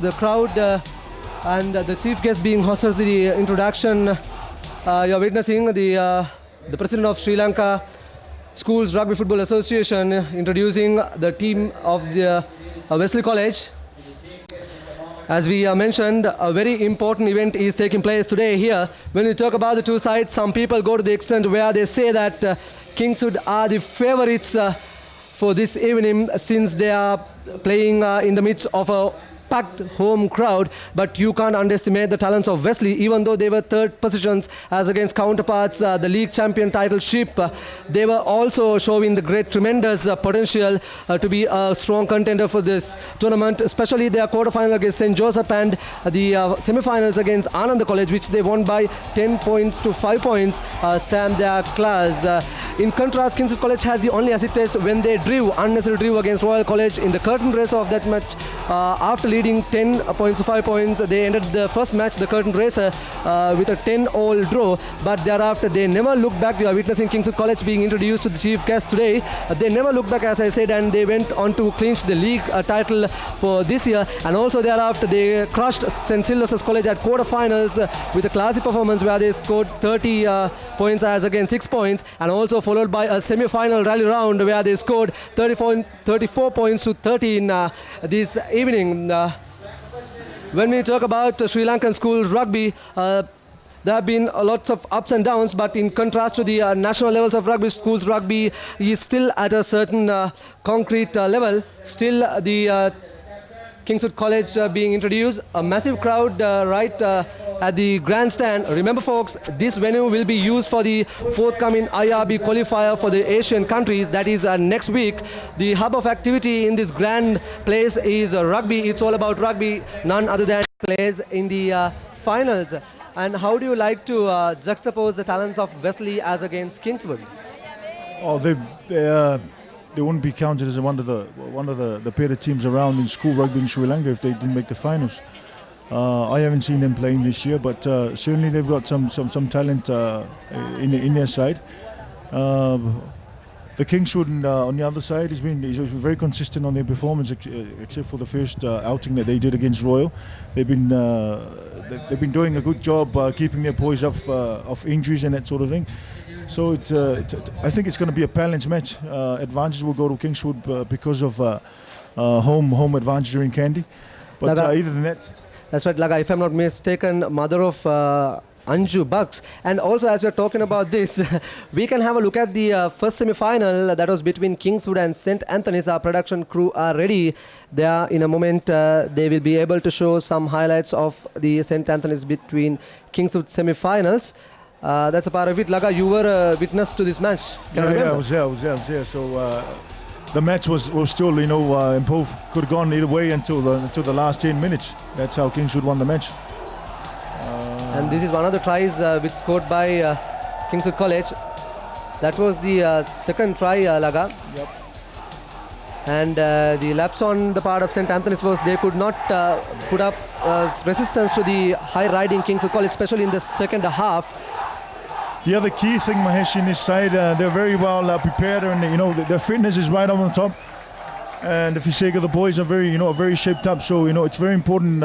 the crowd and the chief guest being hosted the introduction. You're witnessing the president of Sri Lanka Schools Rugby Football Association introducing the team of the Wesley College. As we mentioned, a very important event is taking place today here. When we talk about the two sides, some people go to the extent where they say that Kingswood are the favorites for this evening since they are playing in the midst of a packed home crowd, but you can't underestimate the talents of Wesley. Even though they were third positions as against counterparts, the league champion title ship, they were also showing the tremendous potential to be a strong contender for this tournament, especially their quarterfinal against St. Joseph and the semi-finals against Ananda College, which they won by 10 points to 5 points, stamped their class. In contrast, Kingswood College had the only acid test when they unnecessary drew against Royal College in the curtain race of that match. After leading 10 points to 5 points, they ended the first match, the curtain racer, with a 10-all draw. But thereafter, they never looked back. We are witnessing Kingswood College being introduced to the chief guest today. They never looked back, as I said, and they went on to clinch the league title for this year. And also thereafter, they crushed St. Silas College at quarterfinals with a classy performance where they scored 30 points as against 6 points, and also followed by a semi-final rally round where they scored 34 points to 13 this evening. When we talk about Sri Lankan schools rugby, there have been lots of ups and downs, but in contrast to the national levels of rugby, schools rugby is still at a certain concrete level. Still, the Kingswood College being introduced, a massive crowd right at the grandstand. Remember folks, this venue will be used for the forthcoming IRB qualifier for the Asian countries. That is next week. The hub of activity in this grand place is rugby. It's all about rugby, none other than plays in the finals. And how do you like to juxtapose the talents of Wesley as against Kingswood? Oh, they wouldn't be counted as one of the better teams around in school rugby in Sri Lanka if they didn't make the finals. I haven't seen them playing this year, but certainly they've got some talent in their side. The Kingswood on the other side he's been very consistent on their performance, except for the first outing that they did against Royal. They've been doing a good job keeping their boys off injuries and that sort of thing. So I think it's going to be a balanced match. Advantage will go to Kingswood because of home advantage during Kandy. But other than that... That's right, Laga. If I'm not mistaken, mother of Anju Bucks. And also, as we're talking about this, we can have a look at the first semi-final that was between Kingswood and St. Anthony's. Our production crew are ready. There in a moment, they will be able to show some highlights of the St. Anthony's between Kingswood semi-finals. That's a part of it. Laga, you were a witness to this match. I was there. So the match was still, and both could have gone either way until the last 10 minutes. That's how Kingswood won the match. And this is one of the tries which scored by Kingswood College. That was the second try, Laga. Yep. And the lapse on the part of St. Anthony's was they could not put up resistance to the high-riding Kingswood College, especially in the second half. The other key thing, Mahesh, in this side, they're very well prepared, and their fitness is right up on top. And the physique of the boys are very shaped up. So it's very important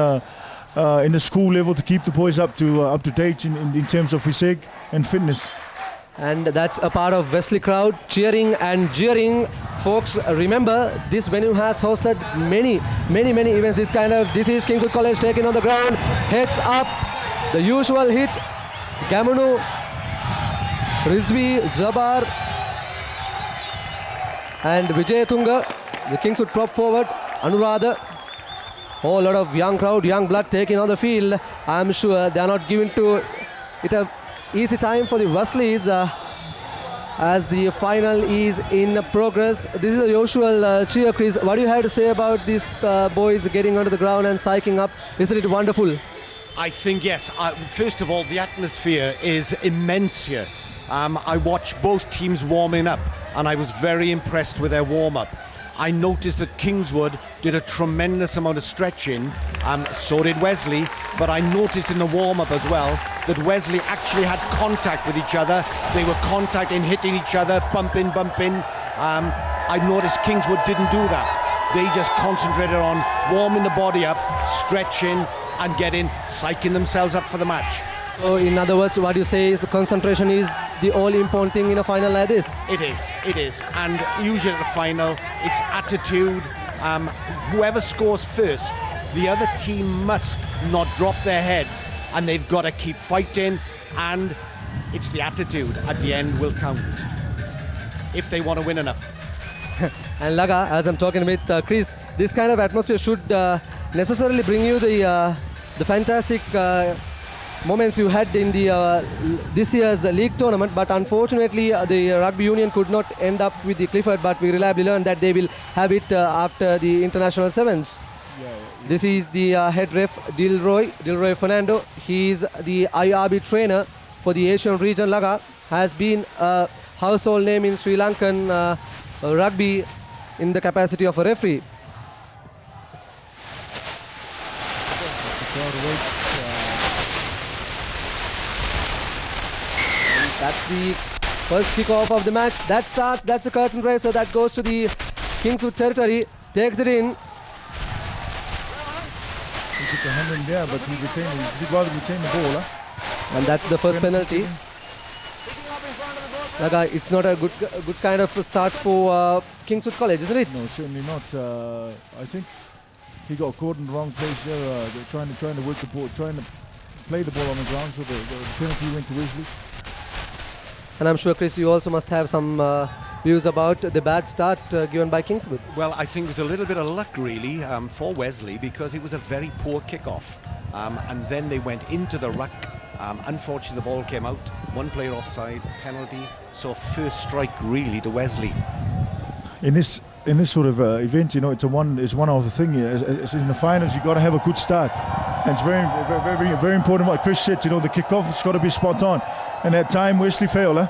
in the school level to keep the boys up to date in terms of physique and fitness. And that's a part of Wesley crowd cheering and jeering. Folks, remember this venue has hosted many events. This is Kingswood College taking on the ground, heads up, the usual hit, Gamunu, Rizvi, Zabar and Vijay Tunga, the Kingswood prop forward, Anuradha. Whole lot of young crowd, young blood taking on the field. I'm sure they are not given to it a easy time for the Wesleys as the final is in progress. This is the usual cheer, Chris. What do you have to say about these boys getting onto the ground and psyching up? Isn't it wonderful? I think yes. First of all, the atmosphere is immense here. I watched both teams warming up and I was very impressed with their warm-up. I noticed that Kingswood did a tremendous amount of stretching, so did Wesley, but I noticed in the warm-up as well that Wesley actually had contact with each other. They were contacting, hitting each other, bumping. I noticed Kingswood didn't do that. They just concentrated on warming the body up, stretching and psyching themselves up for the match. So in other words, what you say is the concentration is the all important thing in a final like this. It is. And usually at the final, it's attitude. Whoever scores first, the other team must not drop their heads and they've got to keep fighting, and it's the attitude at the end will count if they want to win enough. And Laga, as I'm talking with Chris, this kind of atmosphere should necessarily bring you the fantastic moments you had in the this year's league tournament, but unfortunately the rugby union could not end up with the Clifford, but we reliably learned that they will have it after the international sevens. This is the head ref Dilroy Fernando. He is the IRB trainer for the Asian region. Laga has been a household name in Sri Lankan rugby in the capacity of a referee. That's the first kick-off of the match. That starts, that's the curtain raiser that goes to the Kingswood territory, takes it in. He took a hand in there, but he'd rather retain the ball. Huh? And that's the first penalty. It's not a good kind of start for Kingswood College, isn't it? No, certainly not. I think he got caught in the wrong place there. They're trying to work the ball, trying to play the ball on the ground, so the penalty went to Wesley. And I'm sure, Chris, you also must have some views about the bad start given by Kingswood. Well, I think it was a little bit of luck, really, for Wesley, because it was a very poor kick-off. And then they went into the ruck. Unfortunately, the ball came out. One player offside, penalty. So first strike, really, to Wesley. In this sort of event, you know, it's one of the thing. As in the finals, you got to have a good start. And it's very important what Chris said. You know, the kick-off has got to be spot on. And at time, Wesley failed.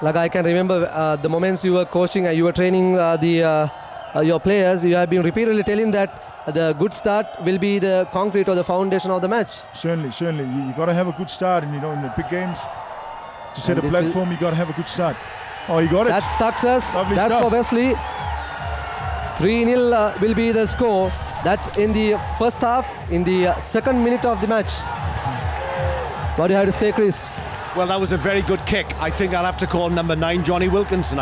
I can remember the moments you were coaching, you were training your players. You have been repeatedly telling that the good start will be the concrete or the foundation of the match. Certainly. You got to have a good start, and you know, in the big games, to set a platform, you got to have a good start. Oh, you got it. That's success. Lovely That's stuff. for Wesley. 3-0 will be the score. That's in the first half, in the second minute of the match. What do you have to say, Chris? Well, that was a very good kick. I think I'll have to call number 9 Johnny Wilkinson,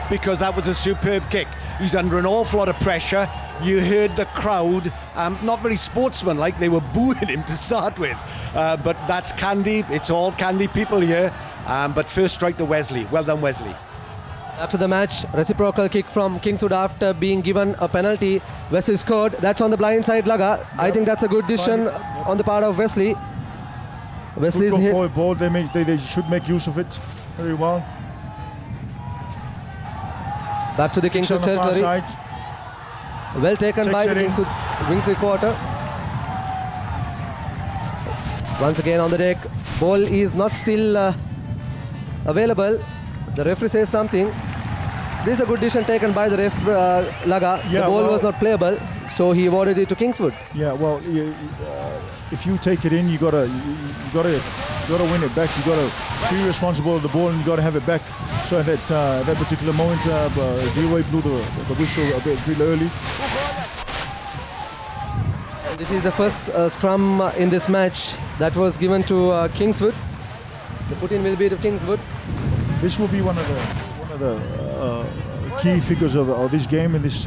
because that was a superb kick. He's under an awful lot of pressure. You heard the crowd, not very sportsmanlike, they were booing him to start with. But that's Candy, it's all Candy people here. But first strike to Wesley. Well done, Wesley. After the match, reciprocal kick from Kingswood after being given a penalty. Wesley scored. That's on the blind side, Laga. Yep. I think that's a good decision on the part of Wesley. Wesley's hit. Good ball. They should make use of it very well. Back to the Kingswood territory. Well taken by the Kingswood wing three-quarter. Once again on the deck. Ball is not still available. The referee says something. This is a good decision taken by the ref, Laga. Yeah, the ball was not playable, so he awarded it to Kingswood. Yeah, well, if you take it in, you gotta win it back. You gotta be responsible of the ball, and you gotta have it back. So at that particular moment, Dilroy blew the whistle a bit early. And this is the first scrum in this match that was given to Kingswood. The put-in will be to Kingswood. This will be one of the key figures of this game, and this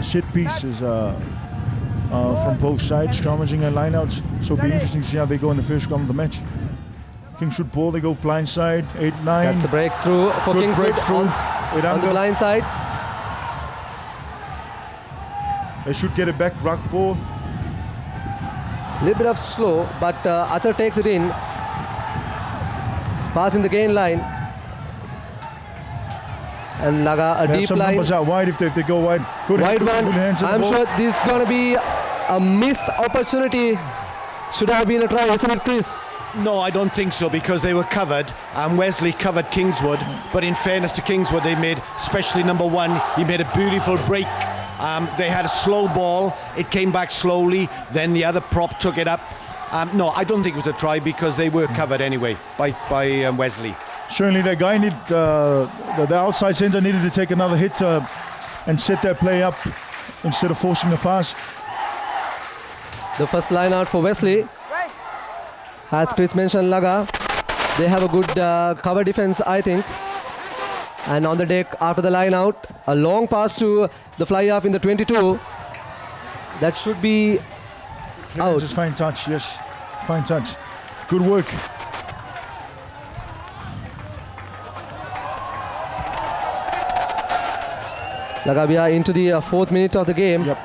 set piece is from both sides, scrummaging and lineouts. So it'll be interesting to see how they go in the first scrum of the match. Kingswood ball, they go blind side, 8-9. That's a breakthrough for Good Kingswood breakthrough. on the blind side. They should get it back, ruck ball. A little bit of slow, but Achar takes it in. Passing the gain line. And Laga, a deep some line. Numbers out wide if they go wide. Good Wide one. I'm sure this is going to be a missed opportunity. Should have been a try, isn't it, Chris? No, I don't think so, because they were covered, and Wesley covered Kingswood. But in fairness to Kingswood, they made, especially number 1, he made a beautiful break. They had a slow ball. It came back slowly. Then the other prop took it up. No, I don't think it was a try, because they were covered anyway by Wesley. Certainly, that guy the outside centre needed to take another hit and set that play up instead of forcing the pass. The first line out for Wesley. As Chris mentioned, Laga, they have a good cover defense, I think. And on the deck after the line out, a long pass to the fly off in the 22. That should be out. Just fine touch, yes. Fine touch. Good work. Laga, we are into the fourth minute of the game. Yep.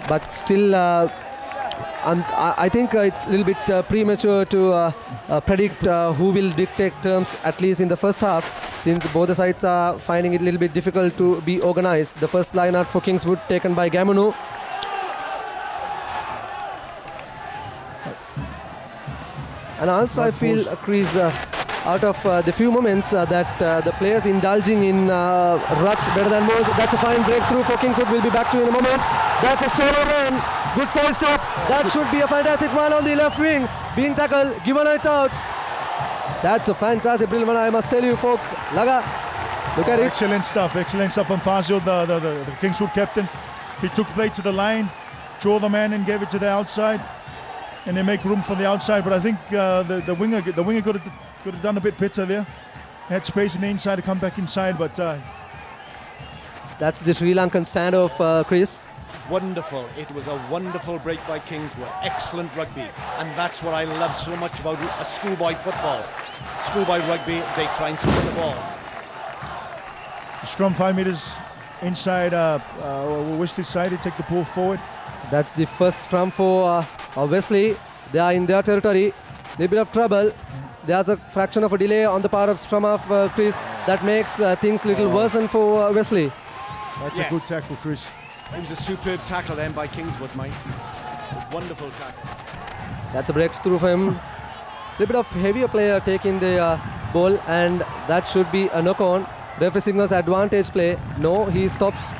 But still, I think it's a little bit premature to predict who will dictate terms, at least in the first half, since both the sides are finding it a little bit difficult to be organized. The first line out for Kingswood taken by Gamunu. And also I feel, Chris, out of the few moments that the players indulging in rucks better than most. That's a fine breakthrough for Kingswood. We'll be back to you in a moment. That's a solo run. Good side step. That should be a fantastic one on the left wing. Being tackled, given it out. That's a fantastic brilliant one, I must tell you, folks. Laga, look at it. Excellent stuff from Fazio, the Kingswood captain. He took play to the line, drew the man and gave it to the outside. And they make room for the outside, but I think the winger could have done a bit better there. Had space in the inside to come back inside, but that's the Sri Lankan standoff, Chris. Wonderful. It was a wonderful break by Kingswood. Excellent rugby. And that's what I love so much about a schoolboy football. Schoolboy rugby, they try and spin the ball. Scrum 5 meters inside Wesley's side. He take the ball forward. That's the first scrum for Wesley. They are in their territory. Little bit of trouble. There's a fraction of a delay on the part of scrum of Chris. That makes things a little worsen for Wesley. That's a good tackle, Chris. It was a superb tackle then by Kingswood, mate. A wonderful tackle. That's a breakthrough for him. Little bit of heavier player taking the ball, and that should be a knock-on. Referee signals advantage play. No, he stops.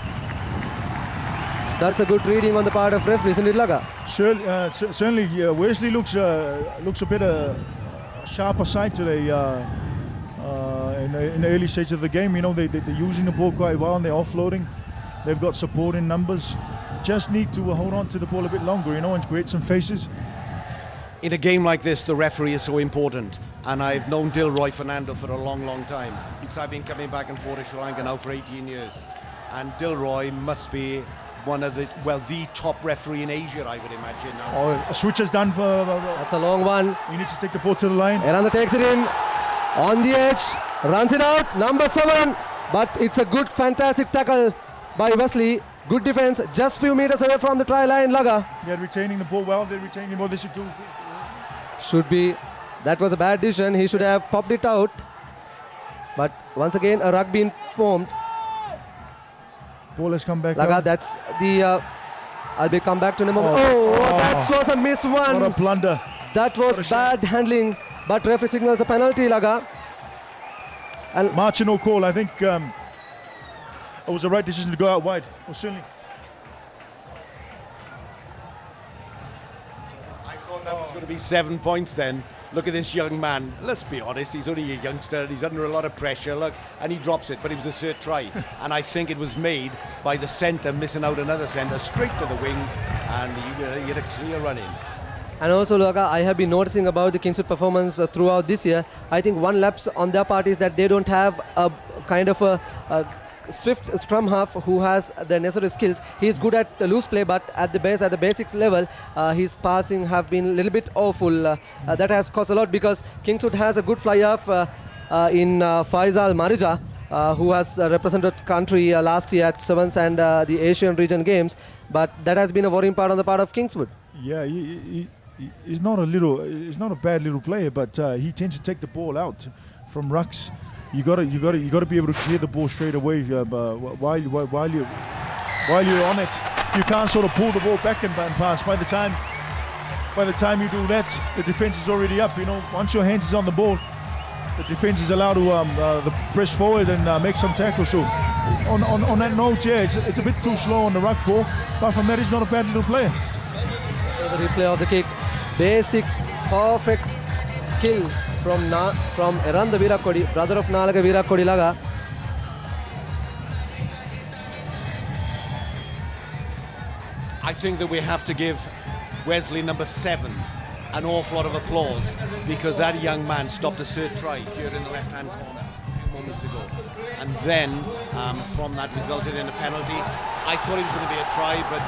That's a good reading on the part of referee, isn't it, Laga? Certainly, Wesley looks a bit sharper side today in the early stage of the game. You know, they're using the ball quite well and they're offloading. They've got support in numbers. Just need to hold on to the ball a bit longer, you know, and create some faces. In a game like this, the referee is so important. And I've known Dilroy Fernando for a long, long time, because I've been coming back and forth to Sri Lanka now for 18 years. And Dilroy must be one of the top referee in Asia, I would imagine now. Oh, a switch is done for... That's a long one. He needs to take the ball to the line. Eranda takes it in, on the edge, runs it out, number 7. But it's a good, fantastic tackle by Wesley. Good defense, just few meters away from the try line, Laga. They're retaining the ball well, they're retaining the ball. They should be. That was a bad decision. He should have popped it out. But once again, a ruck being formed. Ball has come back. Laga, that's the... I'll be come back to in a moment. That was a missed one. What a blunder. That was bad handling. But referee signals a penalty, Laga. And Marchino call, I think it was the right decision to go out wide. Well, certainly. I thought that was going to be 7 points then. Look at this young man. Let's be honest, he's only a youngster. He's under a lot of pressure. Look, and he drops it, but it was a cert try. And I think it was made by the centre, missing out another centre, straight to the wing, and he had a clear run in. And also, Laga, I have been noticing about the Kingswood performance throughout this year. I think one lapse on their part is that they don't have a kind of a swift scrum half who has the necessary skills. He's good at loose play, but at the basics level, his passing have been a little bit awful. That has caused a lot, because Kingswood has a good fly-off in Faisal Marija, who has represented country last year at Sevens and the Asian region games. But that has been a worrying part on the part of Kingswood. Yeah, he's not a bad little player, but he tends to take the ball out from rucks. You got to be able to clear the ball straight away while you're on it. You can't sort of pull the ball back and pass. By the time you do that, the defense is already up. You know, once your hands is on the ball, the defense is allowed to press forward and make some tackles. So on that note, yeah, it's a bit too slow on the ruck ball. But from that, he's not a bad little player. So the replay of the kick, basic, perfect skill from Eranda Virakodi, brother of Nalaga Virakodi, Laga. I think that we have to give Wesley number 7 an awful lot of applause, because that young man stopped a cert try here in the left-hand corner a few moments ago, and then from that resulted in a penalty. I thought it was going to be a try, but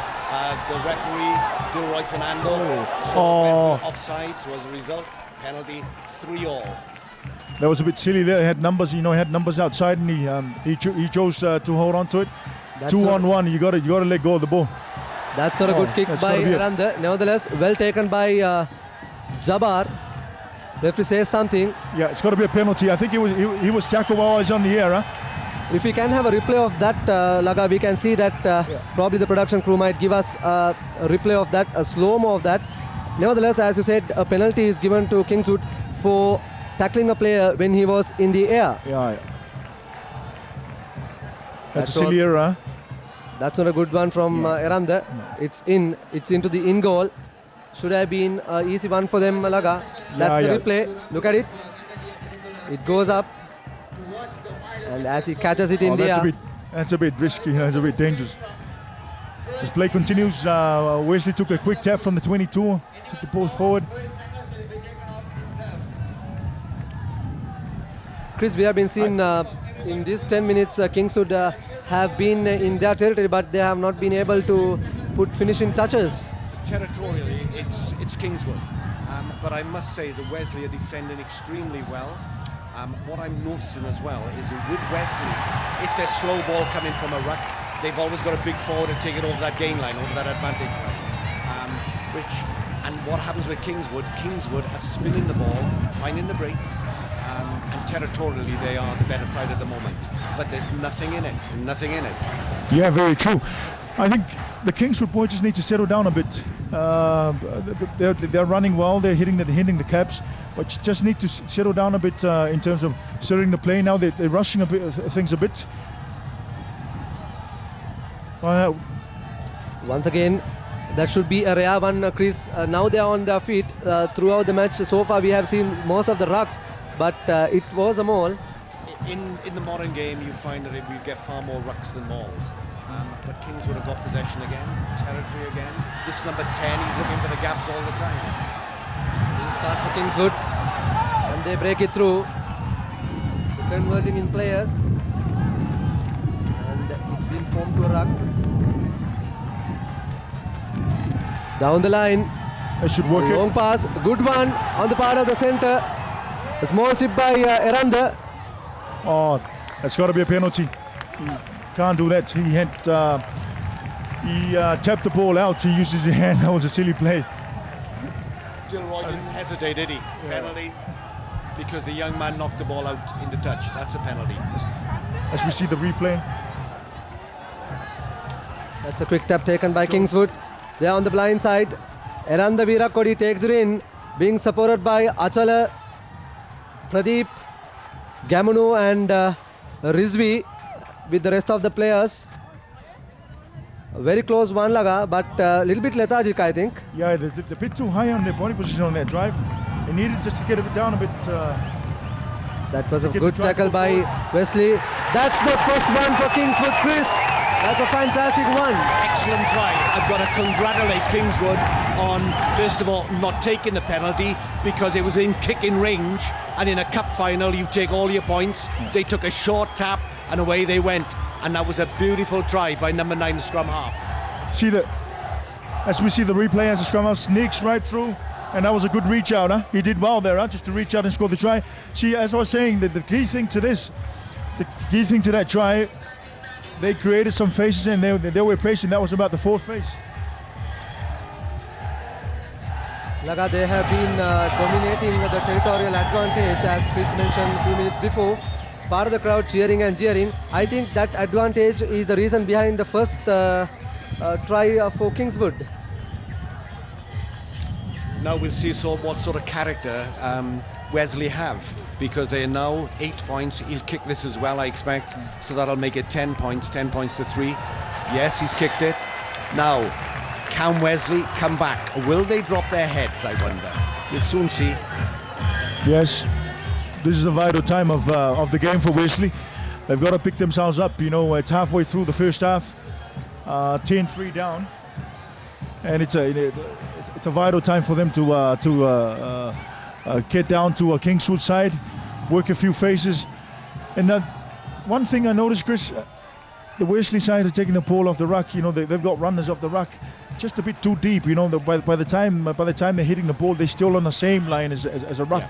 the referee, Dilroy Fernando, saw offside, so as a result, penalty 3-all. That was a bit silly there. He had numbers, he had numbers outside, and he chose to hold on to it. 2-on-1. You got to let go of the ball. That's not a good kick by Aranda. Nevertheless, well taken by Jabbar. Referee says something. Yeah, it's got to be a penalty. I think he was tackled while I was on the air. If we can have a replay of that, Laga, we can see that probably the production crew might give us a replay of that, a slow-mo of that. Nevertheless, as you said, a penalty is given to Kingswood for tackling a player when he was in the air. Yeah. That's a silly error. That's not a good one from Aranda. No. It's into the in goal. Should have been an easy one for them, Laga. That's the replay. Look at it. It goes up. And as he catches it in the air. That's a bit risky. That's a bit dangerous. This play continues. Wesley took a quick tap from the 22. Took the ball forward. Chris, we have been seeing in these 10 minutes, Kingswood have been in their territory, but they have not been able to put finishing touches. Territorially, it's Kingswood. But I must say that Wesley are defending extremely well. What I'm noticing as well is with Wesley, if there's slow ball coming from a ruck, they've always got a big forward to take it over that gain line, over that advantage line. And what happens with Kingswood are spinning the ball, finding the breaks, and territorially they are the better side at the moment. But there's nothing in it, Yeah, very true. I think the Kingswood boys just need to settle down a bit. They're running well, they're hitting the caps, but just need to settle down a bit in terms of setting the play. Now they're rushing things a bit. Once again, that should be a rare one, Chris. Now they are on their feet throughout the match. So far we have seen most of the rucks, but it was a maul. In the modern game, you find that we get far more rucks than mauls. But Kingswood have got possession again, territory again. This number 10, he's looking for the gaps all the time. Start for Kingswood, and they break it through. They're converging in players, and it's been formed to a ruck. Down the line. It should work. Long pass, good one on the part of the centre. A small chip by Aranda. Oh, that's got to be a penalty. Can't do that. He tapped the ball out. He used his hand. That was a silly play. Dilroy didn't hesitate, did he? Yeah. Penalty, because the young man knocked the ball out into touch. That's a penalty. As we see the replay. That's a quick tap taken by Kingswood. They're on the blind side. Aranda Virakodi takes it in, being supported by Achala, Pradeep, Gamunu and Rizvi with the rest of the players. A very close one, Laga, but a little bit lethargic, I think. Yeah, they're a bit too high on their body position on their drive. They needed just to get it down a bit. That was a good tackle by Wesley. That's the first one for Kingswood, Chris. That's a fantastic one. Excellent try. I've got to congratulate Kingswood on, first of all, not taking the penalty, because it was in kicking range, and in a cup final you take all your points. They took a short tap and away they went, and that was a beautiful try by number 9, the scrum half. As we see the replay, as the scrum half sneaks right through, and that was a good reach out. He did well there, just to reach out and score the try. See, as I was saying, the key thing to that try, they created some faces and they were patient. That was about the 4th face. Laga, they have been dominating the territorial advantage, as Chris mentioned a few minutes before. Part of the crowd cheering and jeering. I think that advantage is the reason behind the first try for Kingswood. Now we'll see what sort of character Wesley have, because they are now 8 points. He'll kick this as well, I expect, so that'll make it 10 points to 3. Yes, he's kicked it. Now, can Wesley come back? Will they drop their heads, I wonder? We'll soon see. Yes, this is a vital time of the game for Wesley. They've got to pick themselves up. It's halfway through the first half, 10-3 down. and it's a vital time for them to get down to Kingswood side, work a few phases. And one thing I noticed, Chris, the Wesley side are taking the ball off the ruck. You know, they've got runners off the ruck, just a bit too deep. You know, by the time they're hitting the ball, they're still on the same line as a ruck.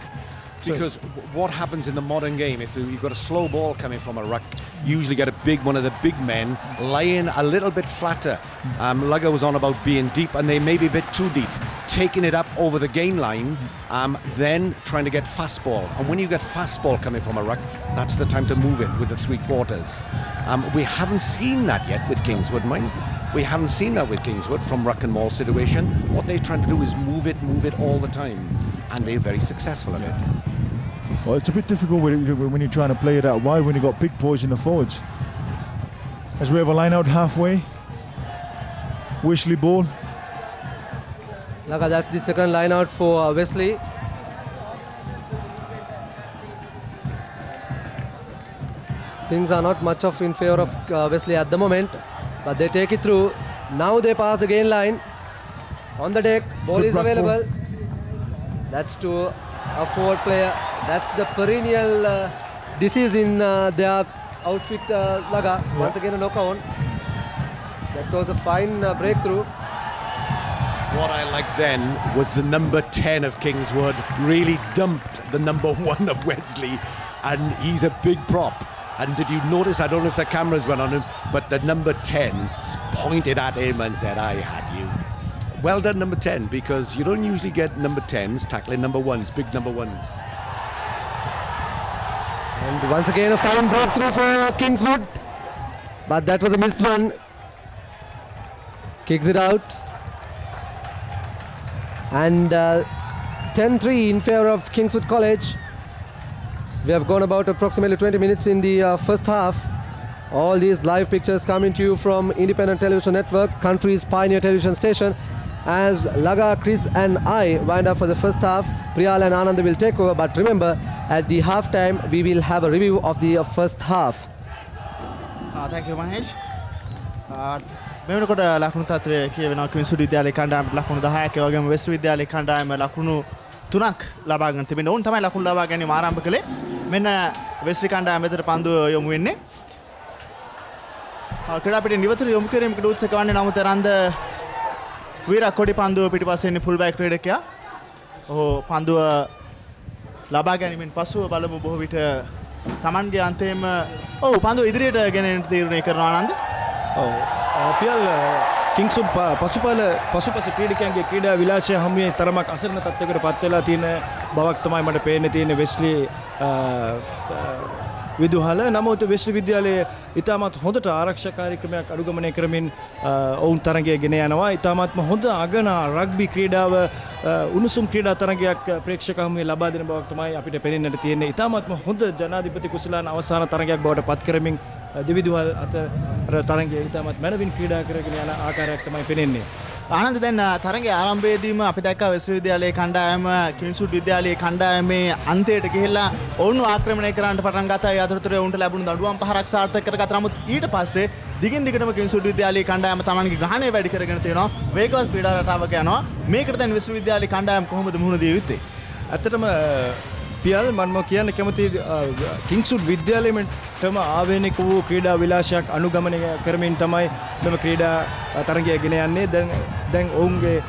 Yeah. Because what happens in the modern game, if you've got a slow ball coming from a ruck, you usually get one of the big men lying a little bit flatter. Lugger was on about being deep, and they may be a bit too deep, taking it up over the gain line, then trying to get fast ball. And when you get fast ball coming from a ruck, that's the time to move it with the three quarters. We haven't seen that yet with Kingswood, mind. We haven't seen that with Kingswood from ruck and maul situation. What they're trying to do is move it all the time, and they're very successful at it. Well, it's a bit difficult when you're trying to play it out wide when you've got big boys in the forwards. As we have a line out halfway. Wesley ball. Laga, that's the second line out for Wesley. Things are not much of in favor of Wesley at the moment, but they take it through. Now they pass the gain line. On the deck, ball is available. That's to a forward player. That's the perennial disease in their outfit, Laga. Yeah. Once again a knock on. That was a fine breakthrough. What I liked then was the number 10 of Kingswood really dumped the number 1 of Wesley, and he's a big prop. And did you notice, I don't know if the cameras went on him, but the number 10 pointed at him and said, I had you. Well done, number 10, because you don't usually get number 10s tackling number 1s, big number 1s. And once again a fine breakthrough for Kingswood, but that was a missed one. Kicks it out. And 10-3 in favor of Kingswood College. We have gone about approximately 20 minutes in the first half. All these live pictures coming to you from Independent Television Network, country's pioneer television station. As Laga, Chris and I wind up for the first half, Priyal and Anand will take over. But remember, at the half time, we will have a review of the first half. Thank you, Mahesh. මෙවනකොට ලකුණු තත්ත්වය කියවෙනවා කිංස්වුඩ් විද්‍යාලයේ කණ්ඩායමට ලකුණු 10ක් ඒ වගේම west විද්‍යාලයේ කණ්ඩායම ලකුණු 3ක් ලබා ගන්න තිබෙනවා. උන් තමයි ලකුණු ලබා ගැනීම ආරම්භ කළේ. මෙන්න වෙස්ට් කණ්ඩායම වෙතට පන්දුව යොමු වෙන්නේ. ක්‍රීඩා පිටින් නිවතුරු යොමු කිරීමකට උත්සාහ කරන්නේ නමුත් රන්ද වීරා කොඩි පන්දුව පිටිපස්සේ ඉන්නේ ෆුල් බෑක් ක්‍රීඩකයා. ඔහු පන්දුව ලබා ගැනීමෙන් පසුව බලමු බොහෝ විට Tamanගේ අන්තයේම පන්දුව ඉදිරියට ගෙන තීරණය කරනවා ආනන්ද. පියල් කිංස්වුඩ් පසුපස ක්‍රීඩකයන්ගේ ක්‍රීඩා විලාසය හැමුවේ තරමක් අසරණ තත්ත්වයකට පත් වෙලා තියෙන බවක් තමයි මට පේන්නේ තියෙන්නේ වෙස්ලි විදුහල. නමුත් වෙස්ලි විද්‍යාලයේ ඉතාමත් හොඳට ආරක්ෂා කාර්යක්‍රමයක් අනුගමනය කරමින් ඔවුන් තරගය ගෙන යනවා. ඉතාමත්ම හොඳ අගන රග්බි ක්‍රීඩාව උණුසුම් ක්‍රීඩා තරගයක් ප්‍රේක්ෂක හැමුවේ ලබා දෙන බවක් තමයි අපිට පෙනෙන්නට තියෙන්නේ. ඉතාමත්ම හොඳ ජනාධිපති කුසලාන අවසාන තරගයක් බවට පත් කරමින් දෙවිදුවල් අතර තරගය ඉතාමත් මැනවින් ක්‍රීඩා කරගෙන යන ආකාරයක් තමයි පෙනෙන්නේ. ආනන්ද දැන් තරගයේ ආරම්භයේදීම අපි දැක්කා වෙස්ට් විද්‍යාලයේ කණ්ඩායම කිංස්වුඩ් විද්‍යාලයේ කණ්ඩායමේ අන්තයට ගිහිල්ලා ඔවුන්ව ආක්‍රමණය කරන්නට පටන් ගත්තා. ඒ අතරතුරේ ඔවුන්ට ලැබුණු දඬුවම් පහරක් සාර්ථක කරගත්තා. නමුත් ඊට පස්සේ දිගින් දිගටම කිංස්වුඩ් විද්‍යාලයේ කණ්ඩායම තමන්ගේ ග්‍රහණය වැඩි කරගෙන තියෙනවා. වේගවත් ක්‍රීඩා රටාවක යනවා. මේකට දැන් වෙස්ට් විද්‍යාලයේ කණ්ඩායම කොහොමද මුහුණ දිය යුත්තේ? ඇත්තටම පියල් මම කියන්න කැමති කිංස්වුඩ් විද්‍යාලයටම ආවේනික වූ ක්‍රීඩා විලාසයක් අනුගමනය කරමින් තමයි මෙම ක්‍රීඩා තරගය ගෙන යන්නේ. දැන් ඔවුන්ගේ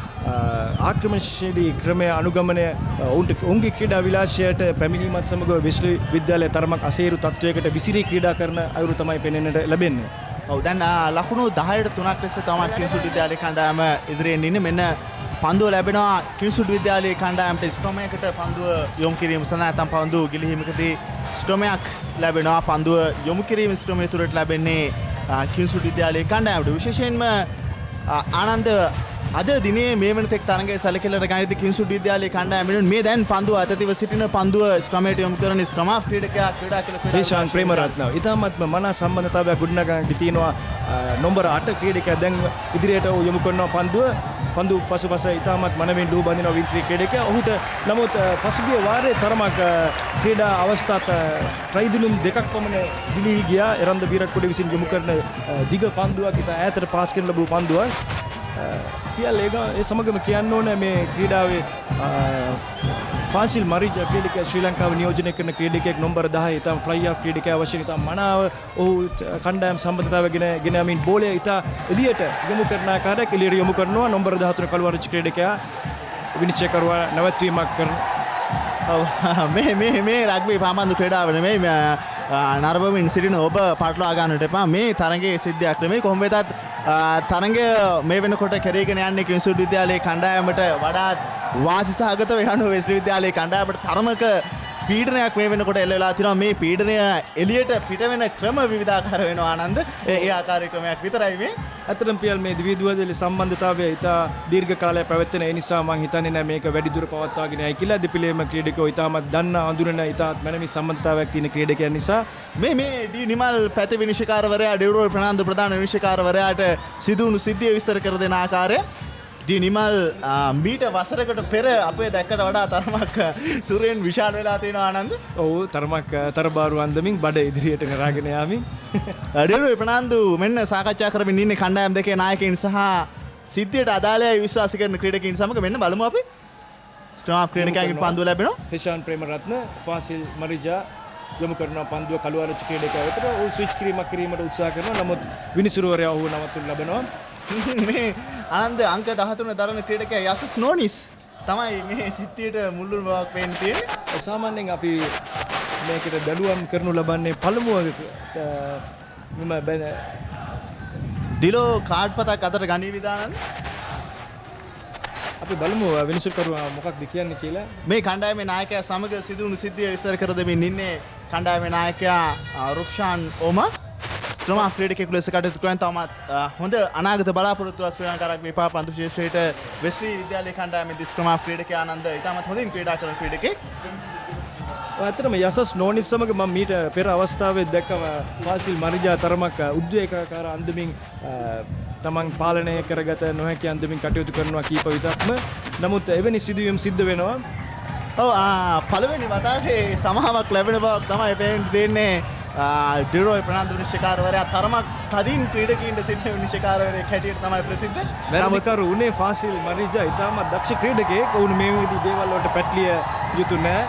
ආක්‍රමණශීලී ක්‍රමය අනුගමනය ඔවුන්ගේ ක්‍රීඩා විලාසයට පැමිණීමත් සමග වෙස්ලි විද්‍යාලය තරමක් අසීරු තත්වයකට විසිරී ක්‍රීඩා කරන අයුරු තමයි පෙනෙන්නට ලැබෙන්නේ. ඔව් දැන් ලකුණු 10ට 3ක් ලෙස තමයි කිංස්වුඩ් විද්‍යාලයේ කණ්ඩායම ඉදිරියෙන් ඉන්නේ. මෙන්න පන්දුව ලැබෙනවා කිංස්වුඩ් විද්‍යාලයේ කණ්ඩායමට ස්ක්‍රමයකට පන්දුව යොමු කිරීම සඳහා නැත්නම් පන්දුව ගිලිහීමකදී ස්ක්‍රමයක් ලැබෙනවා. පන්දුව යොමු කිරීම ස්ක්‍රමය තුරට ලැබෙන්නේ කිංස්වුඩ් විද්‍යාලයේ කණ්ඩායමට. විශේෂයෙන්ම ආනන්ද අද දිනේ මේ වෙනතෙක් තරගයේ සැලකිල්ලට ගනිද්දී කිංස්වුඩ් විද්‍යාලයේ කණ්ඩායම මේ දැන් පන්දුව අතතිව සිටින පන්දුව ස්ක්‍රමයට යොමු කරන ස්ක්‍රමාෆ් ක්‍රීඩකයා ක්‍රීඩා කළ දේශාන් ප්‍රේමරත්න ඉතාමත්ම මනා සම්බන්ධතාවයක් ගොඩනගන්න තියෙනවා. නම්බර 8 ක්‍රීඩකයා දැන් ඉදිරියට යොමු කරනවා පන්දුව පසුපස ඉතාමත් මනමින් ලූ බඳිනවා වින්ට්‍රි ක්‍රීඩකයා. ඔහුට නමුත් පසුගිය වාරයේ තරමක් ක්‍රීඩා අවස්ථාත් ට්‍රයිදුලුම් දෙකක් පමණ දිලී ගියා. එරන්ද බීරක්කොඩ විසින් යොමු කරන දිග පන්දුවක් ඉතා ඈතට පාස් කරන ලැබූ පන්දුවක්. පියල් ඒ සමගම කියන්න ඕනේ මේ ක්‍රීඩාවේ ෆාසිල් මරිජා ක්‍රීඩකයා ශ්‍රී ලංකාව නියෝජනය කරන ක්‍රීඩකයෙක් නම්බර 10 ඉතාම ෆ්ලයි ආෆ් ක්‍රීඩකයා වශයෙන් ඉතාම මනාව ඔහු කණ්ඩායම් සම්බන්ධතාව ගෙන යමින් බෝලය ඉතා එළියට යොමු කරන ආකාරයක් එළියට යොමු කරනවා නම්බර 13 කළුවරච්ච ක්‍රීඩකයා විනිශ්චයකරුවා නැවැත්වීමක් කරන මේ රග්බි පාමන්දු ක්‍රීඩාව නෙමෙයි නරඹමින් සිටින ඔබ පටලවා ගන්නට එපා මේ තරගයේ සිද්ධියක් නෙමෙයි කොහොම වෙතත් තරගය මේ වෙනකොට කරගෙන යන්නේ කිංස්වුඩ් විද්‍යාලයේ කණ්ඩායමට වඩාත් වාසි සහගතව යන වෙස්ලි විද්‍යාලයේ කණ්ඩායමට තරමක පීඩනයක් මේ වෙනකොට එල්ල වෙලා තිනවා මේ පීඩනය එළියට පිට වෙන ක්‍රම විවිධාකාර වෙනවා ආනන්ද ඒ ආකාරයේ ක්‍රමයක් විතරයි මේ අතරම පියල් මේ ද්විධාවදලි සම්බන්ධතාවය ඉතා දීර්ඝ කාලයක් පැවැත්වෙන ඒ නිසා මම හිතන්නේ නැහැ මේක වැඩි දුර පවත්වාගෙන යයි කියලා දෙපිළේම ක්‍රීඩකයෝ ඉතාමත් දන්න අඳුරන ඉතාමත් මනමි සම්බන්ධතාවයක් තියෙන ක්‍රීඩකයන් නිසා මේ ඩී නිමල් පැති විනිශ්චයකාරවරයා ඩෙව්රෝල් ප්‍රනාන්දු ප්‍රධාන විනිශ්චයකාරවරයාට සිදුවුණු සිද්ධිය විස්තර කර දෙන ආකාරය ඩී නිමල් මීට වසරකට පෙර අපේ දැක්කට වඩා තරමක් සුරෙන් විශාල වෙලා තියෙනවා ආනන්ද. ඔව් තරමක් තරබාරු අන්දමින් බඩ ඉදිරියට කරාගෙන යාමින්. ඩෙව්රෝල් ප්‍රනාන්දු මෙන්න සාකච්ඡා කරමින් ඉන්නේ කණ්ඩායම් දෙකේ නායකයින් සහ සිද්ධියට අදාළයි විශ්වාස කරන ක්‍රීඩකයින් සමග මෙන්න බලමු අපි. ස්ටාෆ් ක්‍රීඩකයන්ගෙන් පන්දුව ලැබෙනවා. හෙෂාන් ප්‍රේමරත්න ෆාසිල් මරිජා යොමු කරන පන්දුව කළුවරච්ච ක්‍රීඩකයා වෙතට ඔහු ස්විච් කිරීමට උත්සාහ කරනවා. නමුත් විනිසුරුවරයා ඔහු නවත්වනු ලබනවා. මේ ආනන්ද අංක 13 දරන ක්‍රීඩකයා යසස් නෝනිස් තමයි මේ සිද්ධියට මුල්ලු බවක් වෙන්න තියෙන්නේ. සාමාන්‍යයෙන් අපි මේකට දඩුවම් කරනු ලබන්නේ පළමුව මම දිලෝ කාඩ් පතක් අතට ගනී විදානන් අපි බලමු විනිසුරුවරයා මොකක්ද කියන්නේ කියලා. මේ කණ්ඩායමේ නායකයා සමග සිදුවුණු සිද්ධිය විස්තර කර දෙමින් ඉන්නේ කණ්ඩායමේ නායකයා රුක්ෂාන් ඕමා ස්ක්‍රම ක්‍රීඩකයෙකු ලෙස කටයුතු කරන තවමත් හොඳ අනාගත බලාපොරොත්තුවක් ශ්‍රී ලංකා රග්බි පන්දු ක්ෂේත්‍රයට වෙස්ලි විද්‍යාලයේ කණ්ඩායමේ ස්ක්‍රම ක්‍රීඩකයා ආනන්ද ඉතාමත් හොඳින් ක්‍රීඩා කරන ක්‍රීඩකෙක්. ඇත්තටම යසස් නෝනිස් සමග මම මීට පෙර අවස්ථාවේ දැක්කම ෆාසිල් මරිජා තරමක් උද්වේගකාර අන්දමින් තමන් පාලනය කරගත නොහැකි අන්දමින් කටයුතු කරනවා කීප විටක්ම. නමුත් එවැනි සිදුවීම් සිද්ධ වෙනවා. ඔව් පළවෙනි වතාවේ සමාවක් ලැබෙන බවක් තමයි දෙන්නේ. ඩිරෝයි ප්‍රනාන්දු විනිශ්චයකාරවරයා තරමක් තදින් ක්‍රීඩකයින්ට සිටින විනිශ්චයකාරවරයෙක් හැටියට තමයි ප්‍රසිද්ධ. නමුත් උනේ ෆාසිල් මරිජා ඉතාමත් දක්ෂ ක්‍රීඩකයෙක්. ඔවුන් මේ විදිහේ දේවල් වලට පැටලිය යුතු නෑ.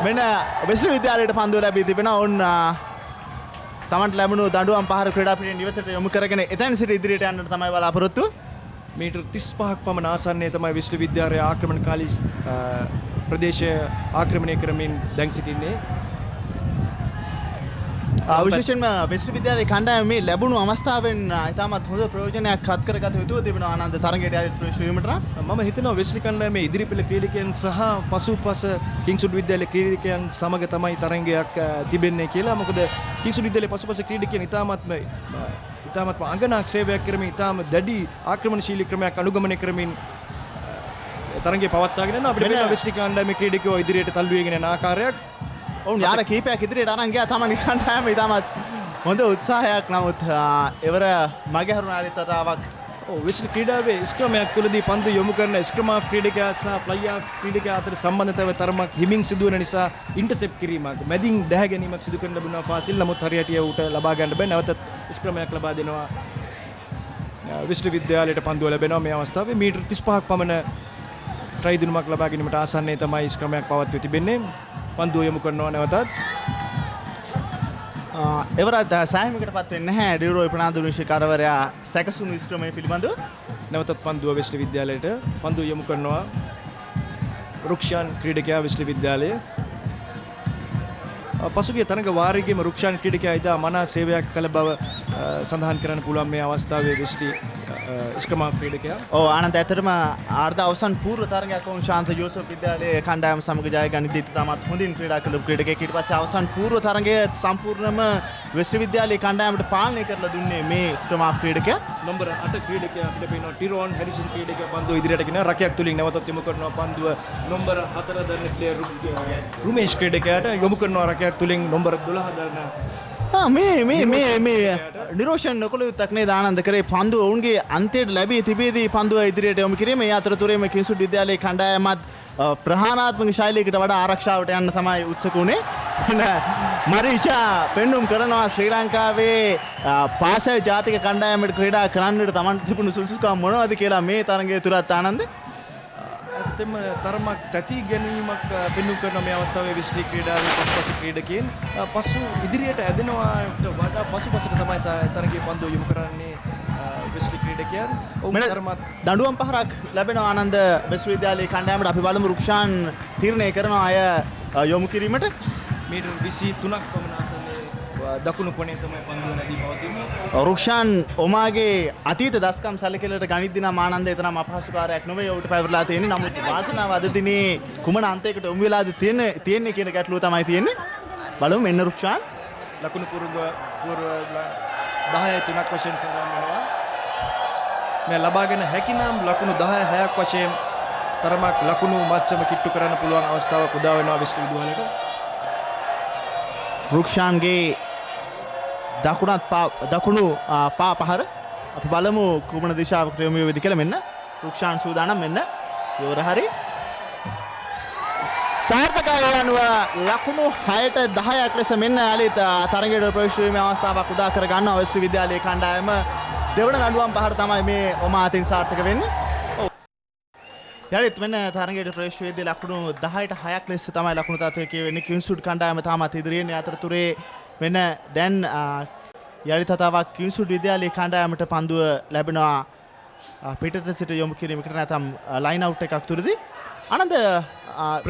මෙන්න වෙස්ලි විද්‍යාලයට පන්දුව ලැබී තිබෙනවා. ඔවුන් තමන්ට ලැබුණු දඬුවම් පහර ක්‍රීඩා පිටින් ඉවතට යොමු කරගෙන එතැන් සිට ඉදිරියට යන්නට තමයි බලාපොරොත්තු. මීටර් 35ක් පමණ ආසන්නයේ තමයි වෙස්ලි විද්‍යාලයේ ආක්‍රමණකාරී ප්‍රදේශය ආක්‍රමණය කරමින් දැන් සිටින්නේ. විශේෂයෙන්ම වෙස්ලි විද්‍යාලයේ කණ්ඩායම මේ ලැබුණු අවස්ථාවෙන් ඉතාමත් හොඳ ප්‍රයෝජනයක් හත් කරගත යුතුව තිබෙනවා ආනන්ද තරගයට යලිත් ප්‍රවේශ වීමට. මම හිතනවා වෙස්ලි කණ්ඩායමේ ඉදිරිපෙළ ක්‍රීඩකයන් සහ පසුපස කිංස්වුඩ් විද්‍යාලයේ ක්‍රීඩකයන් සමග තමයි තරගයක් තිබෙන්නේ කියලා. මොකද කිංස්වුඩ් විද්‍යාලයේ පසුපස ක්‍රීඩකයන් ඉතාමත්ම අංගනාක් සේවයක් කරමින් ඉතාම දැඩි ආක්‍රමණශීලී ක්‍රමයක් අනුගමනය කරමින් තරගය පවත්වාගෙන යනවා. අපිට මේ වෙස්ලි කණ්ඩායමේ ක්‍රීඩකයෝ ඉදිරියට තල්ලු වෙගෙන යන ආකාරයක් ඔවුන් යාර කීපයක් ඉදිරියට අරන් ගියා තමන්ගේ කණ්ඩායම ඉතාමත් හොඳ උත්සාහයක්. නමුත් එවර මගහැරුණ අලිතතාවක්. වෙස්ලි ක්‍රීඩාවේ ස්ක්‍රමයක් තුළදී පන්දු යොමු කරන ස්ක්‍රම ආෆ් ක්‍රීඩකයා සහ ෆ්ලයි ආෆ් ක්‍රීඩකයා අතර සම්බන්ධතාවය තරමක් හිමින් සිදුවන නිසා ඉන්ටර්සෙප්ට් කිරීමක් මැදින් දැහැ ගැනීමක් සිදු කරන්න ලැබුණා ෆාසිල්. නමුත් හරියටිය ඌට ලබා ගන්න බෑ. නැවතත් ස්ක්‍රමයක් ලබා දෙනවා වෙස්ලි විද්‍යාලයට පන්දුව ලැබෙනවා. මේ අවස්ථාවේ මීටර් 35ක් පමණ ට්‍රයි දිනුමක් ලබා ගැනීමට ආසන්නයේ තමයි ස්ක්‍රමයක් පවත්වී තිබෙන්නේ. පන්දුව යොමු කරනවා නැවතත්. එවරත් සෑහීමකට පත් වෙන්නේ නැහැ ඩිරෝයි ප්‍රනාන්දු විනිශ්චයකාරවරයා සැකසුණු ස්ක්‍රමයේ පිළිබඳව. නැවතත් පන්දුව වෙස්ලි විද්‍යාලයට පන්දුව යොමු කරනවා රුක්ෂාන් ක්‍රීඩකයා වෙස්ලි විද්‍යාලයේ. පසුගිය තරග වාරයේම රුක්ෂාන් ක්‍රීඩකයා ඉදා මනා සේවයක් කළ බව සඳහන් කරන්න පුළුවන් මේ අවස්ථාවේ වෙස්ලි ස්ක්‍රම ක්‍රීඩකයා. ඔව් ආනන්ද ඇත්තටම ආර්ධ අවසන් පූර්ව තරගයක් වුණ ශාන්ත ජෝසප් විද්‍යාලයේ කණ්ඩායම සමග ජය ගනිද්දී තාමත් හොඳින් ක්‍රීඩා කළ ක්‍රීඩකයෙක්. ඊට පස්සේ අවසන් පූර්ව තරගය සම්පූර්ණයෙන්ම වෙස්ලි විද්‍යාලයේ කණ්ඩායමට පාලනය කරලා දුන්නේ මේ ස්ක්‍රම ක්‍රීඩකයා. නම්බර 8 ක්‍රීඩකයා අපිට පේනවා ටිරෝන් හැරිසන් ක්‍රීඩකයා පන්දුව ඉදිරියට ගෙන රකයක් තුලින් නැවතත් යොමු කරනවා පන්දුව නම්බර 4 දරන ප්ලේයර් රුමේෂ් ක්‍රීඩකයාට යොමු කරනවා රකයක් තුලින් නම්බර 12 දරන මේ නිරෝෂන් නොකළ යුත්තක් නේද ආනන්ද කරේ පන්දුව ඔවුන්ගේ අන්තයට ලැබී තිබේදී පන්දුව ඉදිරියට යොමු කිරීම. මේ අතරතුරේම කිංස්වුඩ් විද්‍යාලයේ කණ්ඩායමත් ප්‍රහාණාත්මක ශෛලියකට වඩා ආරක්ෂාවට යන්න තමයි උත්සුක වුණේ. මරීෂා පෙන්නුම් කරනවා ශ්‍රී ලංකාවේ පාසල් ජාතික කණ්ඩායමට ක්‍රීඩා කරන්නට Taman තිබුණු සුසුකම් මොනවද කියලා මේ තරගය තුලත් ආනන්ද ඇත්තම තරමක් තැති ගැනීමක් පෙන්නුම් කරන මේ අවස්ථාවේ විශ්ලී ක්‍රීඩාවේ පසුපස ක්‍රීඩකයන් පසු ඉදිරියට ඇදෙනවාට වඩා පසුපසට තමයි තරගයේ පන්දුව යොමු කරන්නේ විශ්ලී ක්‍රීඩකයන් ඔවුන් තරමක් දඬුවම් පහරක් ලැබෙනවා ආනන්ද විශ්වවිද්‍යාලයේ කණ්ඩායමට අපි බලමු රුක්ෂාන් තීරණය කරනවා අය යොමු කිරීමට මීටර් 23ක් පමණ ආසනයේ දකුණු කොනේ තමයි පන්දුව නැදී පවතින්නේ. රුක්ෂාන් ඔමාගේ අතීත දස්කම් සැලකිල්ලට ගනිද්දී නම් ආනන්ද එතරම් අපහසුකාරයක් නෙවෙයි ඔහුට පැවරලා තියෙන්නේ. නමුත් වාසනාව අද දිනේ කුමන අන්තයකට යොමු වෙලාද තියෙන්නේ කියන ගැටලුව තමයි තියෙන්නේ. බලමු මෙන්න රුක්ෂාන් ලකුණු පුරුව 10 3ක් වශයෙන් සඳහන් වෙනවා. මේ ලබාගෙන හැකිනම් ලකුණු 10 6ක් වශයෙන් තරමක් ලකුණු මච්චම කිට්ටු කරන්න පුළුවන් අවස්ථාවක් උදා වෙනවා විශ්වවිද්‍යාලයට. රුක්ෂාන්ගේ දකුණු පා පහර අපි බලමු කුමන දිශාවකට යොමු වෙයිද කියලා මෙන්න රුක්ෂාන් සූදානම් මෙන්න යෝර හරි සාර්ථකව යනවා ලකුණු 6ට 10ක් ලෙස මෙන්න ඇලිත තරගයට ප්‍රවේශ වීමේ අවස්ථාවක් උදා කර ගන්නවා විශ්වවිද්‍යාලයේ කණ්ඩායම දෙවන දඬුවම් පහර තමයි මේ ඔමා අතින් සාර්ථක වෙන්නේ. යලිත් මෙන්න තරගයට ප්‍රවේශ වෙද්දී ලකුණු 10ට 6ක් ලෙස තමයි ලකුණු තත්ත්වය කියවෙන්නේ. කිංස්වුඩ් කණ්ඩායම තාමත් ඉදිරියේ අතරතුරේ මෙන්න දැන් යලිත් තතාවක් කිංස්වුඩ් විද්‍යාලයේ කණ්ඩායමට පන්දුව ලැබෙනවා පිටත සිට යොමු කිරීමකට නැත්නම් ලයින් අවුට් එකක් තුරදී ආනන්ද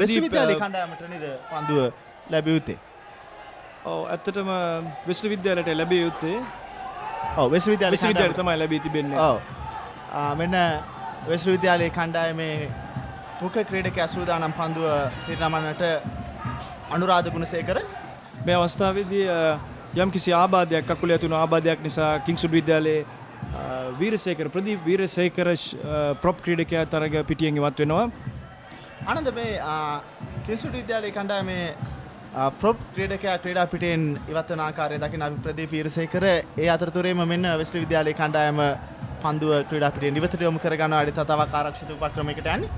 විශ්වවිද්‍යාලයේ කණ්ඩායමට නේද පන්දුව ලැබිය යුත්තේ. ඔව් ඇත්තටම විශ්වවිද්‍යාලයට ලැබිය යුත්තේ. ඔව් විශ්වවිද්‍යාලයට තමයි ලැබී තිබෙන්නේ. ඔව් මෙන්න විශ්වවිද්‍යාලයේ කණ්ඩායමේ මුඛ ක්‍රීඩකයා සූදානම් පන්දුව පිරිනමන්නට අනුරාධ ගුණසේකර මේ අවස්ථාවේදී යම්කිසි ආබාධයක් කකුල ඇතුණු ආබාධයක් නිසා කිංස්වුඩ් විද්‍යාලයේ වීරසේකර ප්‍රදීප් වීරසේකර ප්‍රොප් ක්‍රීඩකයා තරග පිටියෙන් ඉවත් වෙනවා. ආනන්ද මේ කිංස්වුඩ් විද්‍යාලයේ කණ්ඩායමේ ප්‍රොප් ක්‍රීඩකයා ක්‍රීඩා පිටියෙන් ඉවත් වෙන ආකාරය දකින අපි ප්‍රදීප් වීරසේකර ඒ අතරතුරේම මෙන්න විශ්වවිද්‍යාලයේ කණ්ඩායම පන්දුව ක්‍රීඩා පිටියෙන් ඉවතට යොමු කර ගන්නවා. අඩි තතාවක් ආරක්ෂිත උපක්‍රමයකට යන්නේ.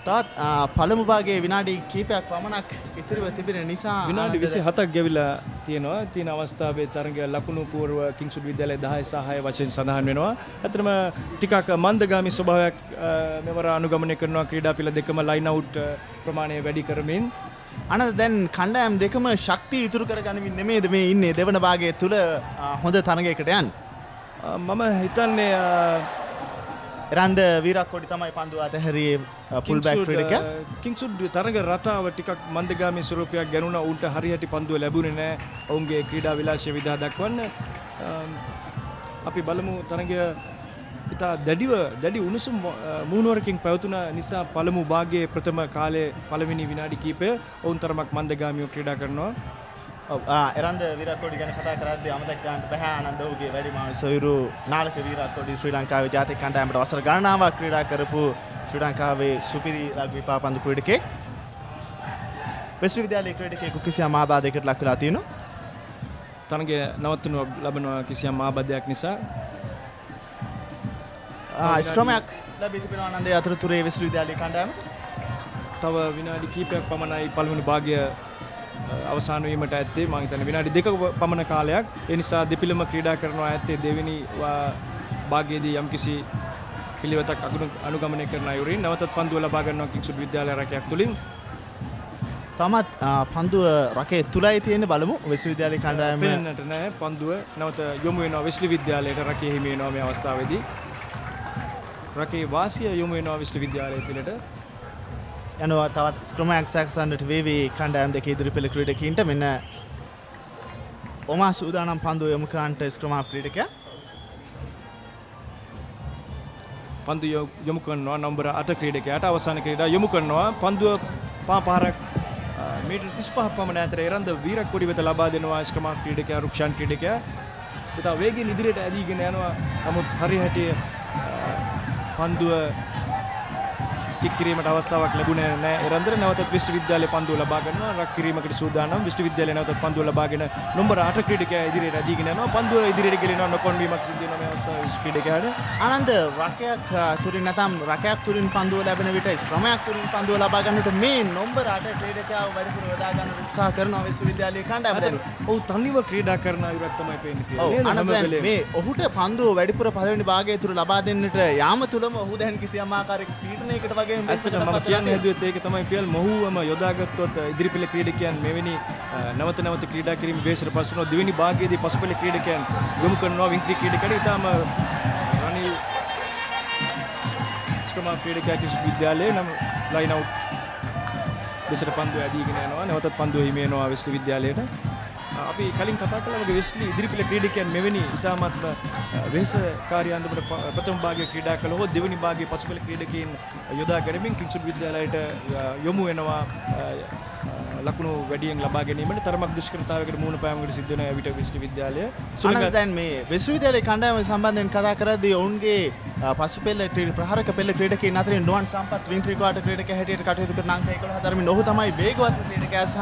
තාත් පළමු භාගයේ විනාඩි කිහිපයක් පමණක් ඉතිරිව තිබෙන නිසා විනාඩි 27ක් ගෙවිලා තියෙනවා. තියෙන අවස්ථාවේ තරගය ලකුණු පූර්ව කිංස්වුඩ් විද්‍යාලයේ 10 සහ 6 වශයෙන් සඳහන් වෙනවා. ඇත්තටම ටිකක් මන්දගාමී ස්වභාවයක් මෙවර අනුගමනය කරනවා ක්‍රීඩා පිළ දෙකම ලයින් අවුට් ප්‍රමාණය වැඩි කරමින්. අනද දැන් කණ්ඩායම් දෙකම ශක්තිය ඉතුරු කරගනිමින් නෙමෙයිද මේ ඉන්නේ දෙවන භාගයේ තුල හොඳ තරගයකට යන්නේ. මම හිතන්නේ රන්ද වීරක්කොඩි තමයි පන්දුව අතහැරියේ ෆුල් බෑක් ක්‍රීඩකයා. කිංස්වුඩ් තරග රටාව ටිකක් මන්දගාමී ස්වරූපයක් ගැනුණා. උන්ට හරියට පන්දුව ලැබුණේ නැහැ. ඔවුන්ගේ ක්‍රීඩා විලාසය විදහා දක්වන්න. අපි බලමු තරගය ඉතා දැඩි උණුසුම් මුහුණුවරකින් පැවතුන නිසා පළමු භාගයේ ප්‍රථම කාලයේ පළවෙනි විනාඩි කිහිපය ඔවුන් තරමක් මන්දගාමීව ක්‍රීඩා කරනවා. ඔව් එරන්ද විරාට්කොඩි ගැන කතා කරද්දී අමතක ගන්න බෑ ආනන්ද ඔහුගේ වැඩිමාල් සොයුරු නාලක විරාට්කොඩි ශ්‍රී ලංකාවේ ජාතික කණ්ඩායමට වසර ගණනාවක් ක්‍රීඩා කරපු ශ්‍රී ලංකාවේ සුපිරි රග්බි පාපන්දු ක්‍රීඩකෙක්. විශ්වවිද්‍යාලයේ ක්‍රීඩකයෙකු කිසියම් ආබාධයකට ලක් වෙලා තියෙනවා. තරගය නවත්වනු ලබනවා කිසියම් ආබාධයක් නිසා. ස්ක්‍රමයක් ලැබී තිබෙනවා ආනන්ද අතරතුරේ විශ්වවිද්‍යාලයේ කණ්ඩායම. තව විනාඩි කිහිපයක් පමණයි පළවෙනි භාගය අවසන් වීමට ඇත්තේ. මම හිතන්නේ විනාඩි 2ක පමණ කාලයක්. ඒ නිසා දෙපිළම ක්‍රීඩා කරනවා ඇත්තේ දෙවෙනි භාගයේදී යම්කිසි පිළිවෙතක් අනුගමනය කරන අයුරින් නැවතත් පන්දුව ලබා ගන්නවා කිංස්වුඩ් විද්‍යාලය රැකයක් තුලින්. තමත් පන්දුව රකේ තුලයි තියෙන්නේ. බලමු විශ්වවිද්‍යාලයේ කණ්ඩායම පෙන්නට නැහැ. පන්දුව නැවත යොමු වෙනවා විශ්වවිද්‍යාලයට රකේ හිමි වෙනවා මේ අවස්ථාවේදී. රකේ වාසිය යොමු වෙනවා විශ්වවිද්‍යාලය තුලට. යනවා තවත් ස්ක්‍රමයක් සැකසන්නට වේවි කණ්ඩායම් දෙකේ ඉදිරි පෙළ ක්‍රීඩකයින්ට. මෙන්න ඔමා සූදානම් පන්දුව යොමු කරන්නට ස්ක්‍රම ක්‍රීඩකයා. පන්දුව යොමු කරනවා නම්බර 8 ක්‍රීඩකයාට. අවසාන ක්‍රීඩා යොමු කරනවා. පන්දුව පාරක් මීටර් 35ක් පමණ ඈතට එරන්ද වීරක්කොඩි වෙත ලබා දෙනවා ස්ක්‍රම ක්‍රීඩකයා රුක්ෂාන් ක්‍රීඩකයා. ඉතා වේගයෙන් ඉදිරියට ඇදීගෙන යනවා. නමුත් හරියට පන්දුව කික් කිරීමට අවස්ථාවක් ලැබුණේ නැහැ. එරන්දර නැවතත් විශ්වවිද්‍යාලයේ පන්දුව ලබා ගන්නවා. රක් කිරීමකට සූදානම්. විශ්වවිද්‍යාලයේ නැවතත් පන්දුව ලබාගෙන නම්බර 8 ක්‍රීඩකයා ඉදිරියට ඇදීගෙන යනවා. පන්දුව ඉදිරියට ගෙලිනවා. නොකොන් වීමක් සිදු වෙනවා මේ අවස්ථාවේ ක්‍රීඩකයාට. ආනන්ද රකයක් තුරින් නැතම් රකයක් තුරින් පන්දුව ලැබෙන විට ශ්‍රමයක් තුරින් පන්දුව ලබා ගන්නට මේ නම්බර 8 ක්‍රීඩකයාව වැඩිපුර යොදා ගන්නට උත්සාහ කරනවා විශ්වවිද්‍යාලයේ කණ්ඩායම දැන්. ඔව් තනිව ක්‍රීඩා කරන අයුරක් තමයි පේන්නේ. ඔව් ආනන්ද මේ ඔහුට පන්දුව වැඩිපුර පළවෙනි භාගය තුර ලබා දෙන්නට යාම තුලම ඔහු දැන් කිසියම් ආකාරයක පීඩනයකට වගේ ඇත්තටම මම කියන්න හැදුවෙත් ඒක තමයි පියල් මොහුවම යොදාගත්තොත් ඉදිරිපෙළ ක්‍රීඩකයන් මෙවැනි නැවත නැවත ක්‍රීඩා කිරීම බේසට පස්සුන දෙවෙනි භාගයේදී පසුපෙළ ක්‍රීඩකයන් යොමු කරනවා වින්ත්‍රි ක්‍රීඩකයන් ඊටම රනිල් ස්ක්‍රම ක්‍රීඩකයා විශ්වවිද්‍යාලයේ නම් ලයින් අවුට් දෙසට පන්දුව ඇදීගෙන යනවා නැවතත් පන්දුව හිමි වෙනවා විශ්වවිද්‍යාලයට. අපි කලින් කතා කළා වගේ වෙස්ලි ඉදිරිපෙළ ක්‍රීඩකයන් මෙවැනි ඉතාමත් වෙහෙසකාරී අන්දමට ප්‍රථම භාගයේ ක්‍රීඩා කළොත් දෙවෙනි භාගයේ පසුපෙළ ක්‍රීඩකයන් යොදා ගැනීමෙන් කිංස්වුඩ් විද්‍යාලයට යොමු වෙනවා ලකුණු වැඩියෙන් ලබා ගැනීමට තරමක් දුෂ්කරතාවයකට මුහුණ පෑමකට සිද්ධ වෙන විට විශ්වවිද්‍යාලය සුනිල් දැන් මේ විශ්වවිද්‍යාලයේ කණ්ඩායම සම්බන්ධයෙන් කතා කරද්දී ඔවුන්ගේ පසුපෙළ ප්‍රහාරක පෙළ ක්‍රීඩකයන් අතරින් නුවන් සම්පත් වින්ත්‍රි ක්වාටර් ක්‍රීඩකයා හැටියට කටයුතු කරන අංක 11 තරමින් ඔහු තමයි වේගවත් ක්‍රීඩකයා සහ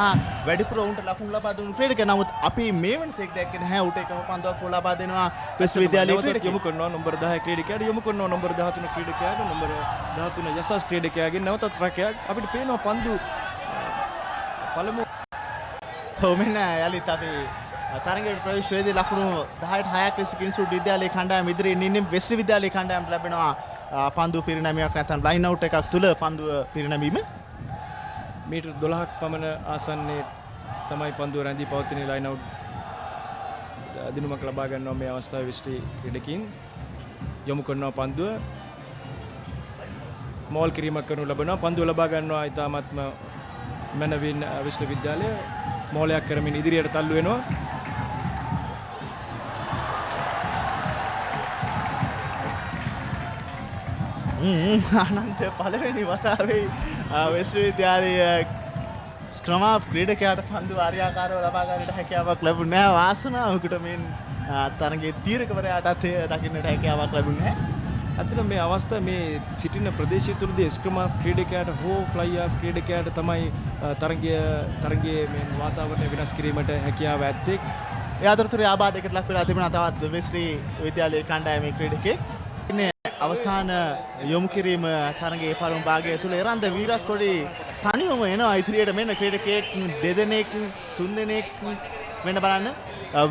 වැඩිපුර ඔවුන්ට ලකුණු ලබා දුණු ක්‍රීඩකයා. නමුත් අපි මේ වෙනතෙක් දැක්කේ නැහැ උට එකම පන්දුවක් ලබා දෙනවා විශ්වවිද්‍යාලයේ ක්‍රීඩකයා යොමු කරනවා නම්බර 10 ක්‍රීඩකයාට යොමු කරනවා නම්බර 13 ක්‍රීඩකයාට නම්බර 13 යසස් ක්‍රීඩකයාගෙන් නැවතත් රැකයක් අපිට පේනවා පන්දු පළමු මෙන්න යලිත් අපි තරගයට ප්‍රවේශ වේදී ලකුණු 10ට 6ක් ලෙස කිංස්වුඩ් විද්‍යාලයේ කණ්ඩායම ඉදිරියෙන් ඉන්නේ. වෙස්ලි විද්‍යාලයේ කණ්ඩායමට ලැබෙනවා පන්දුව පිරිනැමීමක් නැත්නම් ලයින් අවුට් එකක් තුල පන්දුව පිරිනැමීම. මීටර් 12ක් පමණ ආසන්නයේ තමයි පන්දුව රැඳී පවතින ලයින් අවුට් දිනුමක් ලබා ගන්නවා මේ අවස්ථාවේ වෙස්ලි ක්‍රීඩකයන් යොමු කරනවා පන්දුව මෝල් කිරීමක් කරනු ලබනවා පන්දුව ලබා ගන්නවා ඉතාමත්ම මනවින් විශ්වවිද්‍යාලය මෝලයක් කරමින් ඉදිරියට තල්ලු වෙනවා. ආනන්ද පළවෙනි වතාවේ විශ්වවිද්‍යාලයේ ස්ක්‍රම ක්‍රීඩකයාට පන්දුව ආර්යාකාරව ලබා ගන්නට හැකියාවක් ලැබුණේ නැහැ. වාසනාවකට මෙන් තරගයේ තීරකවරයාටත් දකින්නට හැකියාවක් ලැබුණේ නැහැ. ඇත්තටම මේ අවස්ථාව මේ සිටින ප්‍රදේශය තුළදී ස්ක්‍රම ක්‍රීඩකයාට හෝ ෆ්ලයි ආෆ් ක්‍රීඩකයාට තමයි තරගයේ මේ වාතාවරණය වෙනස් කිරීමට හැකියාව ඇත්තේ. ඒ අතරතුරේ ආබාධයකට ලක් වෙලා තිබුණා තවත් වෙස්ලි විද්‍යාලයේ කණ්ඩායමේ ක්‍රීඩකෙක්. ඉන්නේ අවසාන යොමු කිරීම තරගයේ පළමු භාගය තුල එරන්ද වීරක්කොඩි තනියම එනවා ඉදිරියට මෙන්න ක්‍රීඩකයෙක් දෙදෙනෙක් තුන්දෙනෙක් වෙන බලන්න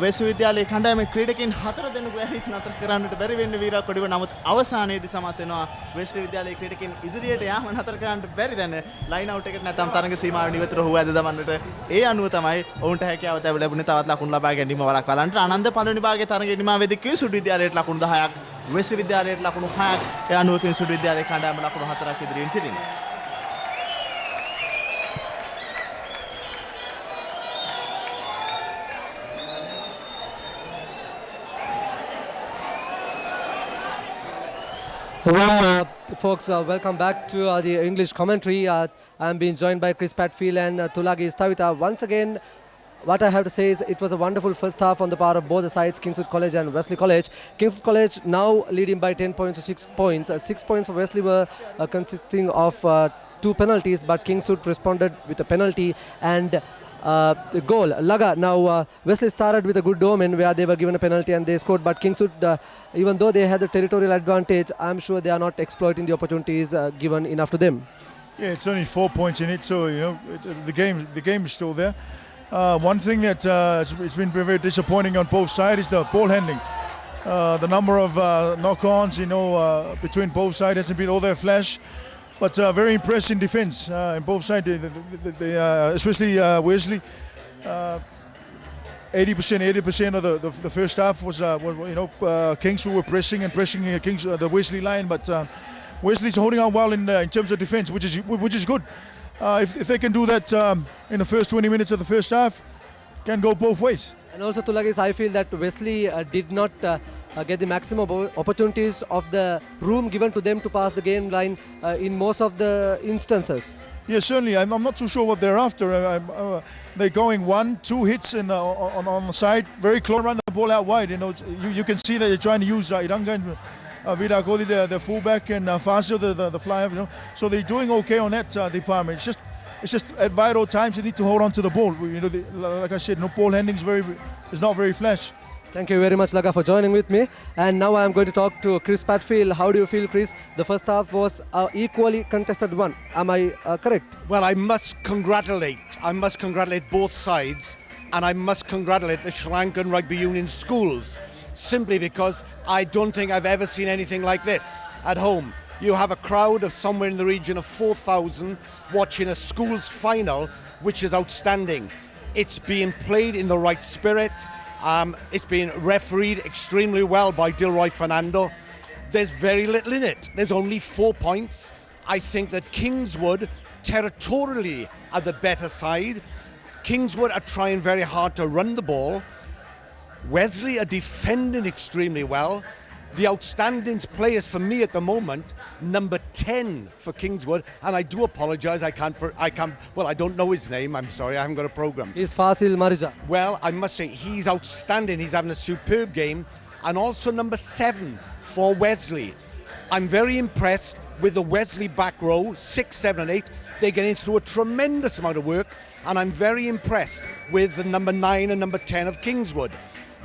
විශ්වවිද්‍යාලයේ කණ්ඩායමේ ක්‍රීඩකයන් 4 දෙනෙකු ඇවිත් නතර කරන්නට බැරි වෙන්න වීරක්කොඩිව. නමුත් අවසානයේදී සමත් වෙනවා විශ්වවිද්‍යාලයේ ක්‍රීඩකයන් ඉදිරියට යාම නතර කරන්නට බැරි දැන ලයින් අවුට් එකට නැත්නම් තරඟ සීමාවෙන් ඉවතට ඔහු ඇද දමන්නට ඒ අනුව තමයි ඔවුන්ට හැකියාව ලැබුණේ තවත් ලකුණු ලබා ගැනීම වළක්වන්නට. ආනන්ද පළවෙනි භාගයේ තරඟයේ නිමාවේදී කිංස්වුඩ් විද්‍යාලයට ලකුණු 10ක් විශ්වවිද්‍යාලයට ලකුණු 6ක් ඒ අනුව කිංස්වුඩ් විද්‍යාලයේ කණ්ඩායම ලකුණු 4ක් ඉදිරියෙන් සිටිනවා. Well, folks, welcome back to the English commentary. I'm being joined by Chris Patfield and Tulagi Stavita. Once again, what I have to say is it was a wonderful first half on the part of both the sides, Kingswood College and Wesley College. Kingswood College now leading by 10 points to 6 points. 6 points for Wesley were consisting of 2 penalties, but Kingswood responded with a penalty and the goal. Laga, now Wesley started with a good omen where they were given a penalty and they scored, but Kingswood, even though they had the territorial advantage, I'm sure they are not exploiting the opportunities given enough to them. Yeah, it's only 4 points in it, so you know the game is still there. One thing that it's been very disappointing on both sides is the ball handling. The number of knock-ons, between both sides hasn't been all that flash. But very impressed in defence in both sides, especially Wesley. 80% of the first half was Kingswood were pressing the Wesley line, but Wesley's holding on well in terms of defence, which is good. If they can do that in the first 20 minutes of the first half, can go both ways. And also, Tulagis, I feel that Wesley did not get the maximum opportunities of the room given to them to pass the game line in most of the instances. Yeah, certainly. I'm not too sure what they're after. They're going 1-2 hits on the side, very close, run the ball out wide. You can see that they're trying to use Iranga Virat Kohli, the fullback, and Fazio, the flyer. You know, so they're doing okay on that department. It's just at vital times you need to hold on to the ball. You know, like I said, no ball handling is not very flash. Thank you very much, Laga, for joining with me. And now I am going to talk to Chris Padfield. How do you feel, Chris? The first half was equally contested one. Am I correct? Well, I must congratulate both sides, and I must congratulate the Sri Lankan Rugby Union schools, simply because I don't think I've ever seen anything like this at home. You have a crowd of somewhere in the region of 4,000 watching a schools final, which is outstanding. It's being played in the right spirit. It's been refereed extremely well by Dilroy Fernando. There's very little in it. There's only 4 points. I think that Kingswood territorially are the better side. Kingswood are trying very hard to run the ball. Wesley are defending extremely well. The outstanding players for me at the moment, number 10 for Kingswood, and I do apologise, I don't know his name, I'm sorry, I haven't got a programme. Is Fasil Marija. Well, I must say, he's outstanding, he's having a superb game, and also number 7 for Wesley. I'm very impressed with the Wesley back row, 6, 7 and 8, they're getting through a tremendous amount of work, and I'm very impressed with the number 9 and number 10 of Kingswood.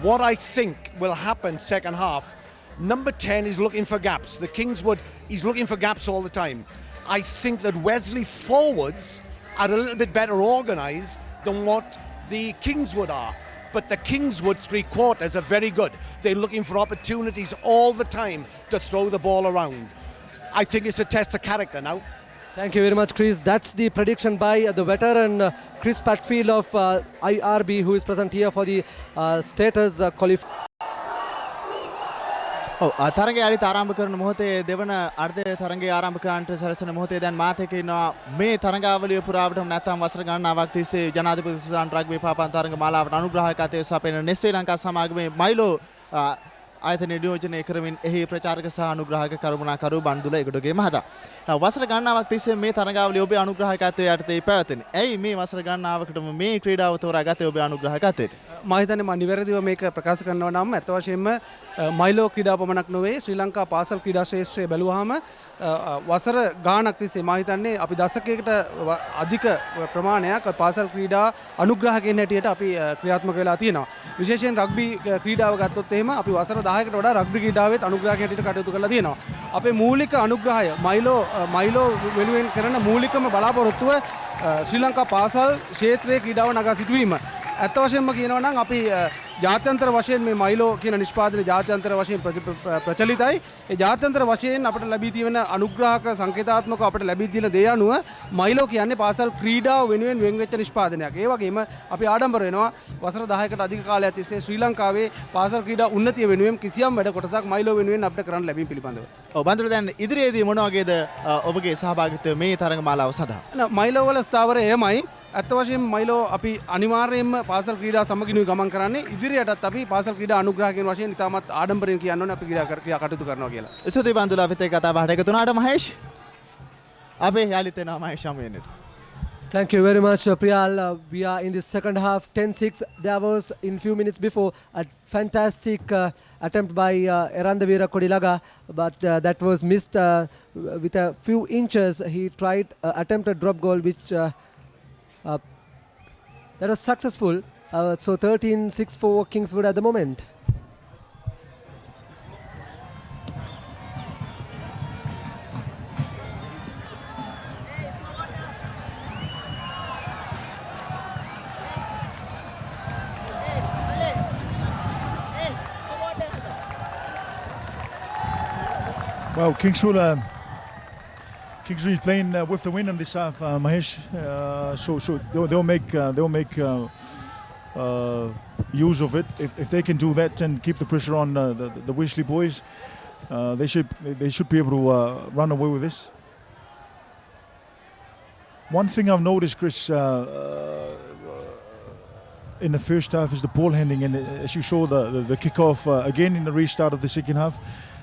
What I think will happen second half, number 10 is looking for gaps. The Kingswood, he's looking for gaps all the time. I think that Wesley forwards are a little bit better organised than what the Kingswood are. But the Kingswood three-quarters are very good. They're looking for opportunities all the time to throw the ball around. I think it's a test of character now. Thank you very much, Chris. That's the prediction by the veteran Chris Padfield of IRB, who is present here for the status qualification. තරගේ අලි ආරම්භ කරන මොහොතේ දෙවන අර්ධ තරගේ ආරම්භකයන්ට සැලසෙන මොහොතේ දැන් මාතක ඉන්නවා මේ තරගාවලිය පුරාවටම නැත්නම් වසර ගණනාවක් තිස්සේ ජනාධිපති සුසාන් රග්බී පාපන් තරග මාලාවට අනුග්‍රහකත්වයේ සපයන ශ්‍රී ලංකා සමාගමේ මයිලෝ ආයතන නියෝජනය කරමින් එහි ප්‍රචාරක සහ අනුග්‍රහක කරුණාකරු බණ්ඩුල එගොඩගේ මහතා. වසර ගණනාවක් තිස්සේ මේ තරගාවලිය ඔබේ අනුග්‍රහකත්වයේ යටතේ පැවැතුනේ. ඇයි මේ වසර ගණනාවකටම මේ ක්‍රීඩාව තෝරාගත්තේ ඔබේ අනුග්‍රහකත්වයට? මම හිතන්නේ මම නිවැරදිව මේක ප්‍රකාශ කරනවා නම් අත වශයෙන්ම මයිලෝ ක්‍රීඩා පමණක් නොවේ ශ්‍රී ලංකා පාසල් ක්‍රීඩා ශ්‍රේෂ්ඨය බැලුවාම වසර ගාණක් තිස්සේ මම හිතන්නේ අපි දශකයකට අධික ප්‍රමාණයක් පාසල් ක්‍රීඩා අනුග්‍රහකයන් හැටියට අපි ක්‍රියාත්මක වෙලා තියෙනවා. විශේෂයෙන් රග්බි ක්‍රීඩාව ගත්තොත් එහෙම අපි වසර 10කට වඩා රග්බි ක්‍රීඩාවෙත් අනුග්‍රහකයන් හැටියට කටයුතු කරලා තියෙනවා. අපේ මූලික අනුග්‍රහය මයිලෝ වෙනුවෙන් කරන මූලිකම බලාපොරොත්තුව ශ්‍රී ලංකා පාසල් ක්ෂේත්‍රයේ ක්‍රීඩාව නගා සිටුවීම. ඇත්ත වශයෙන්ම කියනවා නම් අපි ජාත්‍යන්තර වශයෙන් මේ මයිලෝ කියන නිෂ්පාදනය ජාත්‍යන්තර වශයෙන් ප්‍රචලිතයි. ඒ ජාත්‍යන්තර වශයෙන් අපිට ලැබී තියෙන අනුග්‍රහක සංකේතාත්මක අපිට ලැබී තියෙන දේ අනුව මයිලෝ කියන්නේ පාසල් ක්‍රීඩාව වෙනුවෙන් වෙන් වෙච්ච නිෂ්පාදනයක්. ඒ වගේම අපි ආඩම්බර වෙනවා වසර 10කට අධික කාලයක් තිස්සේ ශ්‍රී ලංකාවේ පාසල් ක්‍රීඩා උන්නතිය වෙනුවෙන් කිසියම් වැඩ කොටසක් මයිලෝ වෙනුවෙන් අපිට කරන්න ලැබීම පිළිබඳව. ඔව් බන්දුල දැන් ඉදිරියේදී මොන වගේද ඔබගේ සහභාගීත්වය මේ තරඟ මාලාව සඳහා? මයිලෝ වල ස්ථාවරය එයමයි. ඇත්ත වශයෙන්ම මයිලෝ අපි අනිවාර්යයෙන්ම පාසල් ක්‍රීඩා සමගිනුයි ගමන් කරන්නේ. ඉදිරියටත් අපි පාසල් ක්‍රීඩා අනුග්‍රහකයන් වශයෙන් ඉතාමත් ආඩම්බරයෙන් කියන්න ඕනේ අපි ක්‍රියා කටයුතු කරනවා කියලා. ස්තුතියි බන්දුල අපිත් එක්ක කතා බහට එකතු වුණාට මහේෂ්. අපේ යාළුවෙක් වෙනවා Mahesh අමෙන්නට. Thank you very much, Priyal. We are in the second half, 10-6. There was, in few minutes before, a fantastic attempt by Erandavira Kodilaga, but that was missed with a few inches. He tried attempted drop goal, which that was successful. So 13-6 for Kingswood at the moment. Well, Kingswood is playing with the wind on this half, Mahesh. So they'll make use of it. If they can do that and keep the pressure on the Wesley boys, they should be able to run away with this. One thing I've noticed, Chris, in the first half is the ball handling, and as you saw the kickoff again in the restart of the second half.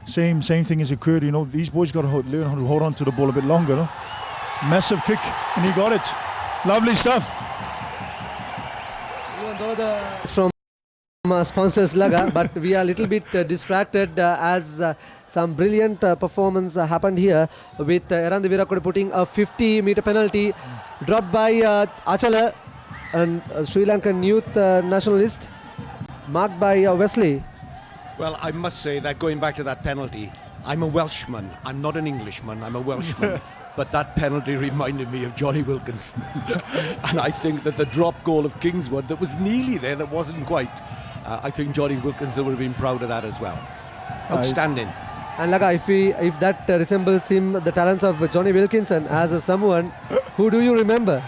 Same thing has occurred. You know, these boys got to learn how to hold on to the ball a bit longer. No? Massive kick, and he got it. Lovely stuff. Even though from sponsors Laga, but we are a little bit distracted as some brilliant performance happened here with Erandi Virakode putting a 50-meter penalty dropped by Achala, and Sri Lankan youth nationalist, marked by Wesley. Well, I must say that going back to that penalty, I'm a Welshman. I'm not an Englishman. I'm a Welshman. But that penalty reminded me of Johnny Wilkinson. And I think that the drop goal of Kingswood that was nearly there, that wasn't quite, I think Johnny Wilkinson would have been proud of that as well. Outstanding. And Laga, if that resembles him, the talents of Johnny Wilkinson as someone, who do you remember?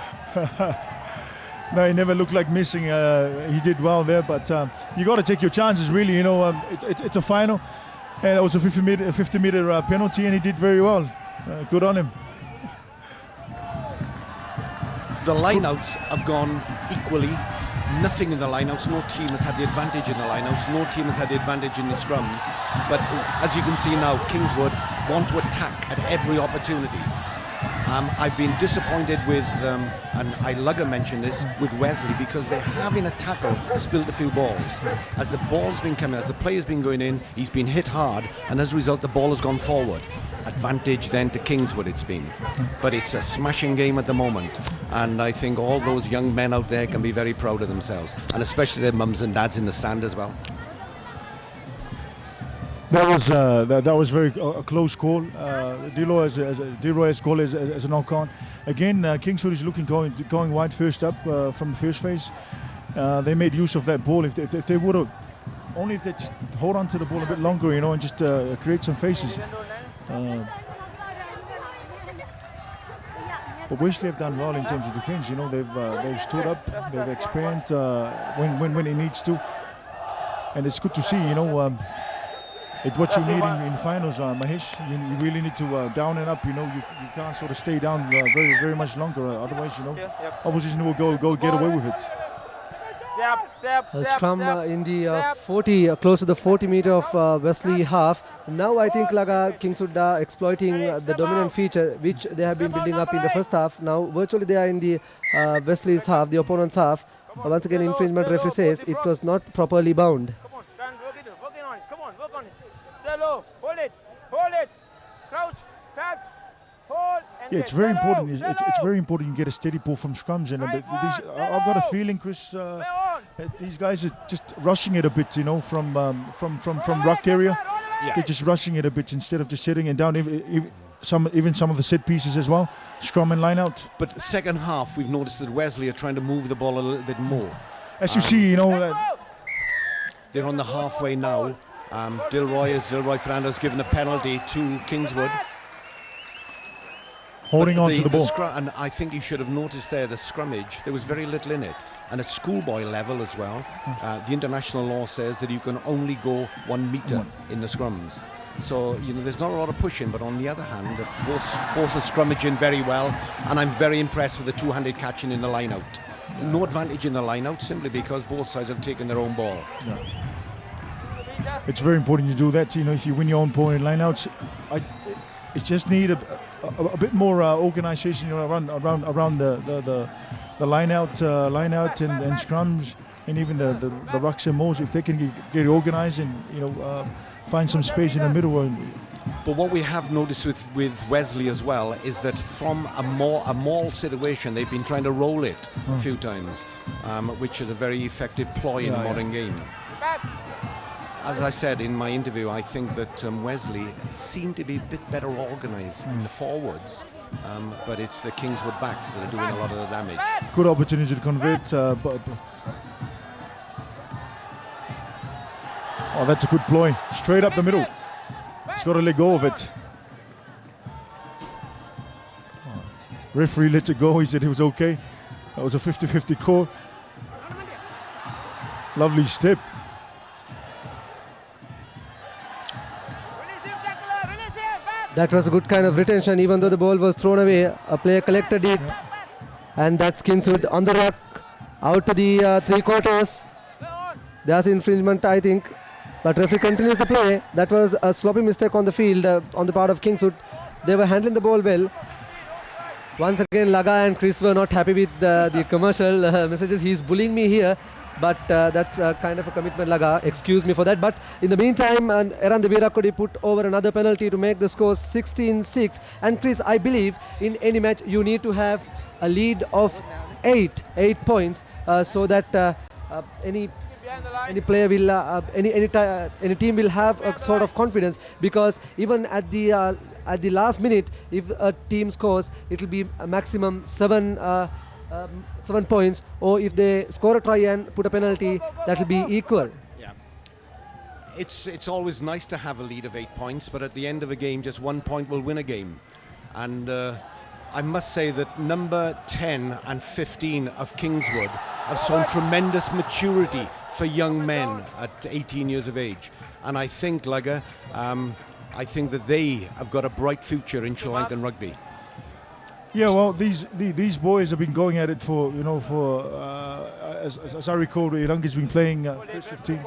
No, he never looked like missing. He did well there, but you got to take your chances, really. You know, it's a final, and it was a 50-meter penalty, and he did very well. Good on him. The lineouts have gone equally. Nothing in the lineouts. No team has had the advantage in the lineouts. No team has had the advantage in the scrums. But as you can see now, Kingswood want to attack at every opportunity. I've been disappointed with, and Lugger mentioned this, with Wesley, because they're having a tackle, spilled a few balls. As the ball's been coming, as the play's been going in, he's been hit hard, and as a result the ball has gone forward. Advantage then to Kingswood it's been. But it's a smashing game at the moment, and I think all those young men out there can be very proud of themselves, and especially their mums and dads in the stand as well. That was very a close call. Deroy's call as a knock-on. Again, Kingswood is going wide first up from the first phase. They made use of that ball. If they would have, only if they just hold on to the ball a bit longer, you know, and just create some faces. But Wesley have done well in terms of defence. You know, they've stood up, they've expanded when it needs to, and it's good to see. You know. It's what you need in finals, Mahesh. You really need to down and up. You know, you can't sort of stay down very much longer. Otherwise, you know, opposition will go get away with it. A scrum in the 40, close to the 40-meter of Wesley half. Now I think Laga Kingswood are exploiting the dominant feature which they have been building up in the first half. Now virtually they are in the Wesley's half, the opponent's half. Once again, infringement referee says it was not properly bound. Hold it, crouch, touch, hold, and yeah, it's very important. It's very important you get a steady ball from scrums, and I've got a feeling, Chris, these guys are just rushing it a bit, you know, from ruck area. Yeah. They're just rushing it a bit instead of just sitting it down. Even some of the set pieces as well, scrum and line out. But the second half, we've noticed that Wesley are trying to move the ball a little bit more. As you see, you know, they're on the halfway now. Dilroy Fernando's given a penalty to Kingswood. Holding on to the ball. And I think you should have noticed there the scrummage, there was very little in it. And at schoolboy level as well, the international law says that you can only go 1 metre in the scrums. So, you know, there's not a lot of pushing, but on the other hand, both are scrummaging very well, and I'm very impressed with the two-handed catching in the line-out. No advantage in the line-out simply because both sides have taken their own ball. Yeah. It's very important to do that. You know, if you win your own ball in line-outs, it just need a bit more organisation, you know, around the line-out and scrums, and even the rucks and mauls. If they can get organised and, you know, find some space in the middle. But what we have noticed with Wesley as well is that from a maul situation, they've been trying to roll it a few times, which is a very effective ploy in the modern game. As I said in my interview, I think that Wesley seemed to be a bit better organised in the forwards, but it's the Kingswood backs that are doing a lot of the damage. Good opportunity to convert. Oh, that's a good ploy. Straight up the middle. He's got to let go of it. Referee let it go. He said it was okay. That was a 50-50 call. Lovely step. That was a good kind of retention, even though the ball was thrown away. A player collected it, and that's Kingswood on the ruck, out to the 3 quarters. There's infringement, I think, but referee continues the play. That was a sloppy mistake on the field on the part of Kingswood. They were handling the ball well. Once again, Laga and Chris were not happy with the commercial messages. He's bullying me here. but that's kind of a commitment, Laga. Excuse me for that. But in the meantime, Eran Virakodi put over another penalty to make the score 16-6. And Chris, I believe in any match you need to have a lead of 8 points so that any player will any team will have a sort of confidence, because even at the last minute, if a team scores, it will be a maximum 7 points, or if they score a try and put a penalty, that will be equal. Yeah, it's always nice to have a lead of 8 points, but at the end of a game, just 1 point will win a game. And I must say that number 10 and 15 of Kingswood have shown tremendous maturity for young men at 18 years of age. And I think, Laga, I think that they have got a bright future in Sri Lankan rugby. Yeah, well, these boys have been going at it for, as I recall, Irangi's been playing first 15.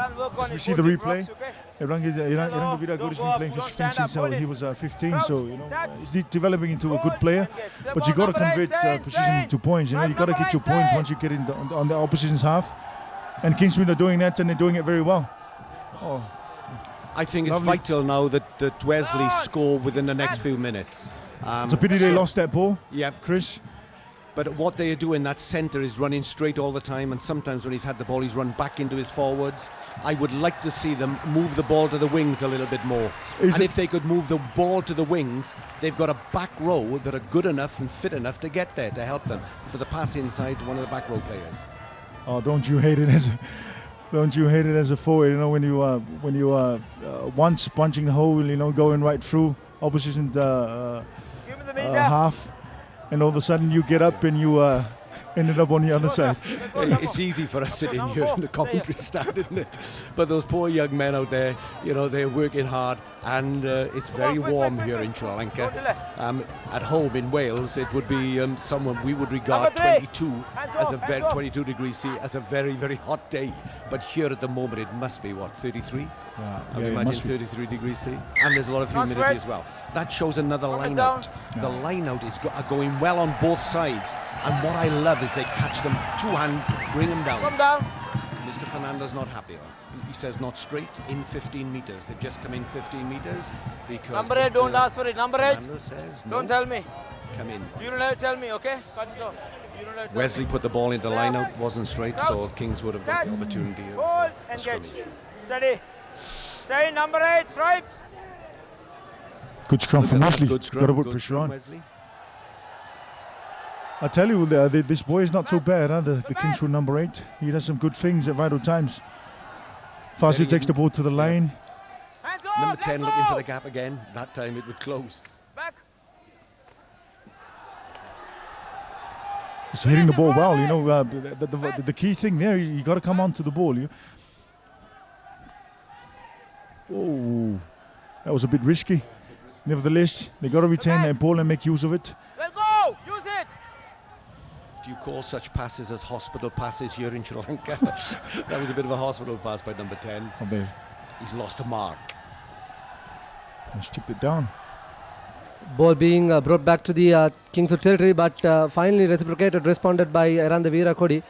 As we see the replay, Irangi Virakodi's been playing first 15 since he was 15, so he's developing into a good player. But you got to convert precision to points. You got to get your points once you get in on the opposition's half. And Kingswood are doing that, and they're doing it very well. Oh, I think it's vital now that Wesley score within the next few minutes. It's a pity they lost that ball. Yeah, Chris. But what they do in that centre is running straight all the time, and sometimes when he's had the ball, he's run back into his forwards. I would like to see them move the ball to the wings a little bit more. And if they could move the ball to the wings, they've got a back row that are good enough and fit enough to get there to help them for the pass inside one of the back row players. Oh, don't you hate it as a forward? When you once punching the hole, going right through opposition half, and all of a sudden you get up and you ended up on the other side. It's easy for us sitting here in the commentary stand, isn't it? But those poor young men out there, they're working hard, and it's very warm here in Sri Lanka. At home in Wales, it would be someone we would regard 22 degrees C as a very, very hot day. But here at the moment, it must be 33? Yeah, I would imagine 33 degrees C, and there's a lot of humidity as well. That shows another line out. Yeah. The line out is going well on both sides, and what I love is they catch them two-hand, bring them down. Come down. Mr. Fernando's not happy. He says not straight in 15 meters. They've just come in 15 meters because Number 8, don't ask for it. Number 8, says, don't tell me. Come in. You don't have to tell me, okay? Cut it off. You don't have to Wesley tell me. put the ball into the line out, wasn't straight, so Kingswood have got the opportunity of Hold and catch. Steady. Stay, number 8, stripes. Good scrum from Wesley. Good Got scrum, to put good pressure scrum, on. Wesley. I tell you, this boy is not so bad, the Kingswood number 8. He does some good things at vital times. Fast he takes the ball to the lane. Hands off, Number let 10 go. looking for the gap again. That time it would close. Back. He's hitting the ball well, the key thing there, you got to come onto the ball. Oh, that was a bit risky. Nevertheless, they got to retain that ball and make use of it. Let's go. Use it. Do you call such passes as hospital passes here in Sri Lanka? That was a bit of a hospital pass by number 10. Oh, babe. He's lost a mark. Let's chip it down. Ball being brought back to the Kingswood territory, but finally responded by Eran Virakodi.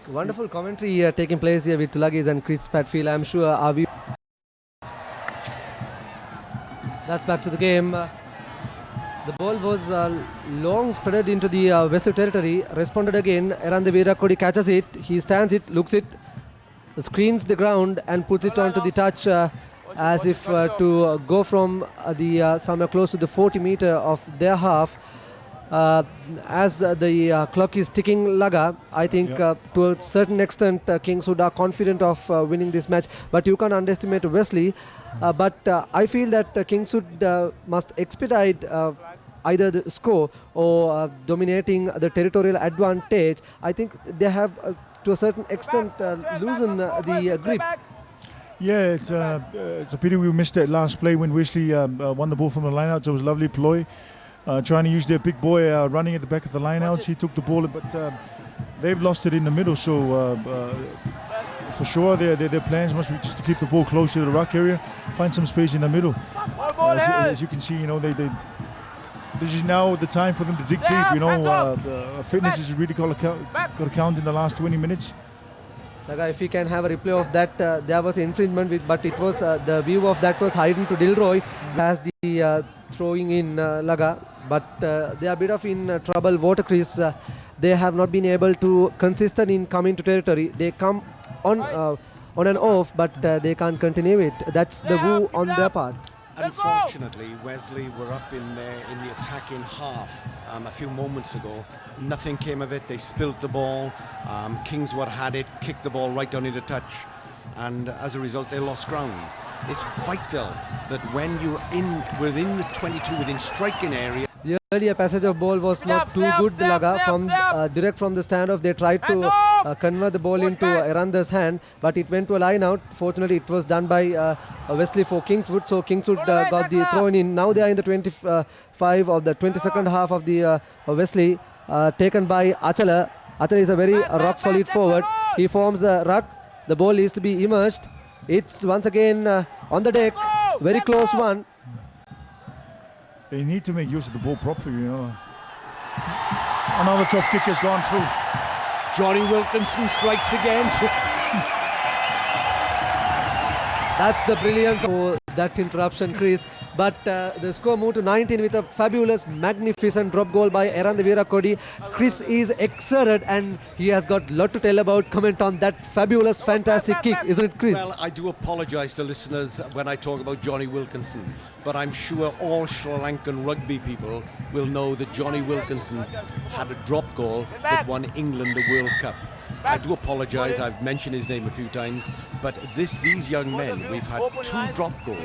Wonderful commentary taking place here with Tulagis and Chris Padfield. I'm sure our view. That's back to the game. The ball was long spread into the Wesley territory. Responded again. Eran Virakodi catches it. He stands it, looks it, screens the ground and puts it onto the touch as if to go from the somewhere close to the 40 meter of their half. As the clock is ticking, Laga, I think to a certain extent Kingswood are confident of winning this match, but you can't underestimate Wesley. But I feel that Kingswood must expedite either the score or dominating the territorial advantage. I think they have to a certain extent loosened the grip. Yeah, it's a pity we missed that last play when Wesley won the ball from the lineouts. It was a lovely ploy. Trying to use their big boy running at the back of the lineouts. He took the ball, but they've lost it in the middle. So for sure, their plans must be just to keep the ball close to the ruck area, find some space in the middle. As you can see, this is now the time for them to dig deep. You know, the fitness is really got to count in the last 20 minutes. Laga, if we can have a replay of that, there was infringement, but it was the view of that was hidden to Dilroy as the throwing in Laga. But they are a bit of in trouble. Watercress, they have not been able to consistent in coming to territory. They come on and off, but they can't continue it. That's the woo on their part. Unfortunately, Wesley were up in the attacking half a few moments ago. Nothing came of it. They spilled the ball. Kingswood had it, kicked the ball right down into touch, and as a result, they lost ground. It's vital that when you're within the 22, within striking area. The earlier passage of ball was not too good, Laga. From direct from the standoff, they tried to convert the ball into Eranda's hand, but it went to a line out. Fortunately, it was done by Wesley for Kingswood, so Kingswood got the throw in. Now they are in the 25 of the 22nd half of the Wesley, taken by Achala. Achala is a very rock solid forward. He forms the ruck. The ball is to be immersed. It's once again on the deck, very close one. They need to make use of the ball properly, you know. Another top kick has gone through. Johnny Wilkinson strikes again. That's the brilliance for that interruption, Chris. But the score moved to 19 with a fabulous, magnificent drop goal by Eranda Virakodi. Chris is exerted and he has got a lot to tell about. Comment on that fabulous, fantastic kick, isn't it, Chris? Well, I do apologise to listeners when I talk about Johnny Wilkinson, but I'm sure all Sri Lankan rugby people will know that Johnny Wilkinson had a drop goal that won England the World Cup. I do apologise, I've mentioned his name a few times, but these young men, we've had 2 drop goals.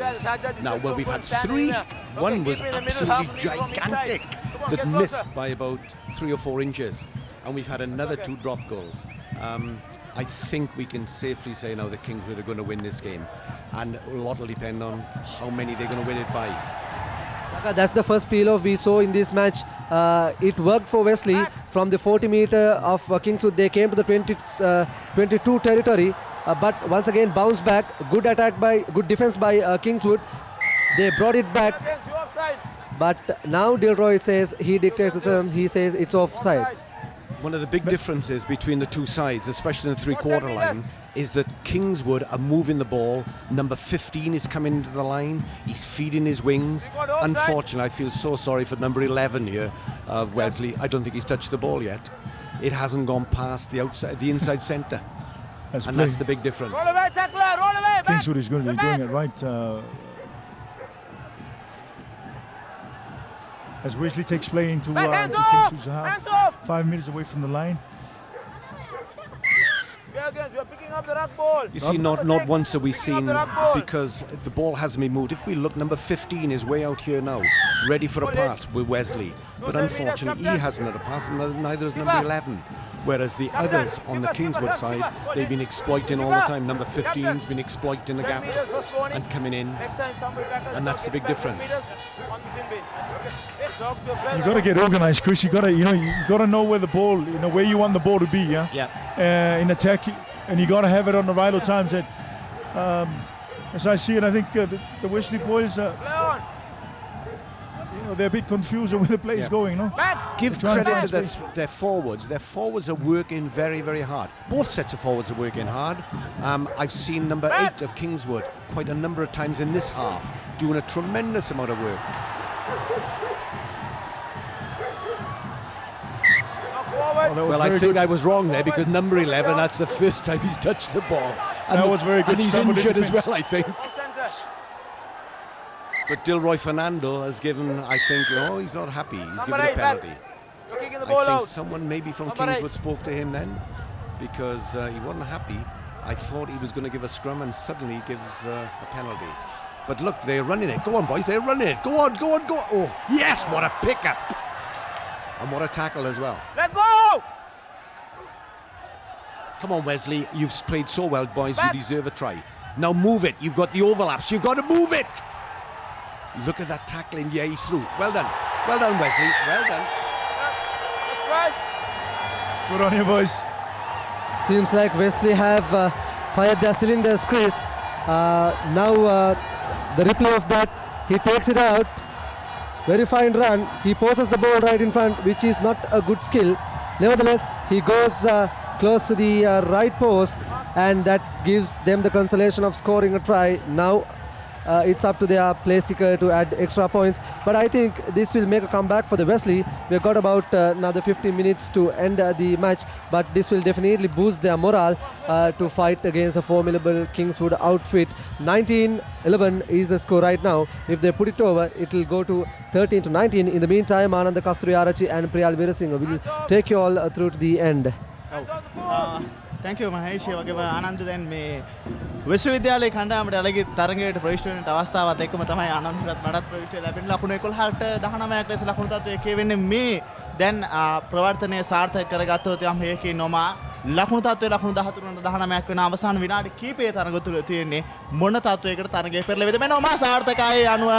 Now, well, we've had 3. One was absolutely gigantic that missed by about 3 or 4 inches, and we've had another 2 drop goals. I think we can safely say now that Kingswood are going to win this game, and a lot will depend on how many they're going to win it by. That's the first peel-off we saw in this match. It worked for Wesley. From the 40 meter of Kingswood, they came to the 22 territory, but once again bounced back. Good defense by Kingswood. They brought it back, but now Dilroy says he dictates the terms. He says it's offside. One of the big differences between the two sides, especially in the three-quarter line, is that Kingswood are moving the ball. Number 15 is coming into the line. He's feeding his wings. Unfortunately, I feel so sorry for number 11 here, Wesley. I don't think he's touched the ball yet. It hasn't gone past the inside centre. And that's the big difference. Roll away, tackler, roll away, Kingswood is going to be doing it right. As Wesley takes play into Kingswood's half, 5 minutes away from the line. You're picking up the ruck ball. You see, not once have we seen, because the ball hasn't been moved. If we look, number 15 is way out here now, ready for a pass with Wesley. But unfortunately, he hasn't had a pass, and neither has number 11. Whereas the others on the Kingswood side, they've been exploiting all the time. Number 15's been exploiting the gaps and coming in, and that's the big difference. You got to get organised, Chris. You got to know where the ball, where you want the ball to be, in attack, and you got to have it on the right times. And as I see it, I think the Wesley boys, they're a bit confused where the play is going. No, give credit to their forwards. Their forwards are working very, very hard. Both sets of forwards are working hard. I've seen number 8 of Kingswood quite a number of times in this half doing a tremendous amount of work. Well, I think I was wrong there, because number 11, that's the first time he's touched the ball. And that was very good. And he's injured as well, I think. But Dilroy Fernando has given, I think, he's not happy. He's given a penalty. I think someone maybe from Kingswood spoke to him then, because he wasn't happy. I thought he was going to give a scrum, and suddenly he gives a penalty. But look, they're running it. Go on, boys, they're running it. Go on, go on, go on. Oh, yes, what a pickup. And what a tackle as well. Let go! Come on, Wesley, you've played so well, boys. You deserve a try. Now move it. You've got the overlaps. You've got to move it. Look at that tackling. Yeah, he's through. Well done. Well done, Wesley. Well done. Good on you, boys. Seems like Wesley have fired their cylinders, Chris. Now the replay of that, he takes it out. Very fine run. He poses the ball right in front, which is not a good skill. Nevertheless, he goes close to the right post, and that gives them the consolation of scoring a try. Now it's up to their place kicker to add extra points. But I think this will make a comeback for the Wesley. We've got about another 15 minutes to end the match, but this will definitely boost their morale to fight against a formidable Kingswood outfit. 19-11 is the score right now. If they put it over, it will go to 13-19. In the meantime, Ananda Kasturi Arachi and Priyal Veerasinghe will take you all through to the end. තැංක මහේෂය වගේ ආනන්ද දැන් මේ විශ්වවිද්‍යාලයේ කණ්ඩායමට අලගේ තරගයට ප්‍රවිෂ්ට වෙන අවස්ථාවත් එක්කම තමයි ආනන්දට මටත් ප්‍රවිෂ්ට ලැබෙන ලකුණු 11ට 19ක් ලෙස ලකුණු තත්ත්වයේ කියවෙන්නේ මේ දැන් ප්‍රවර්තනයේ සාර්ථක කරගත්තොත් යම් හේකින් නොමා ලකුණු තත්ත්වයේ ලකුණු 13ට 19ක් වෙන අවසාන විනාඩි කිහිපයේ තරග තුල තියෙන්නේ මොන තත්ත්වයකට තරගය පෙරලෙවිද මේ නොමා සාර්ථකයි අනුව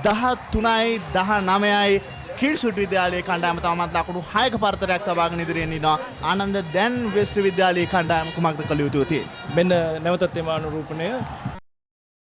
13යි 19යි Kingswood විද්‍යාලයේ කණ්ඩායම තවමත් ලකුණු 6ක පරතරයක් තබාගෙන ඉදිරියෙන් ඉනවා. ආනන්ද දැන් වෙස්ට් විද්‍යාලයේ කණ්ඩායම කුමක්ද කළ යුතුද තියෙන්නේ? මෙන්න නැවතත් එම අනුරූපණය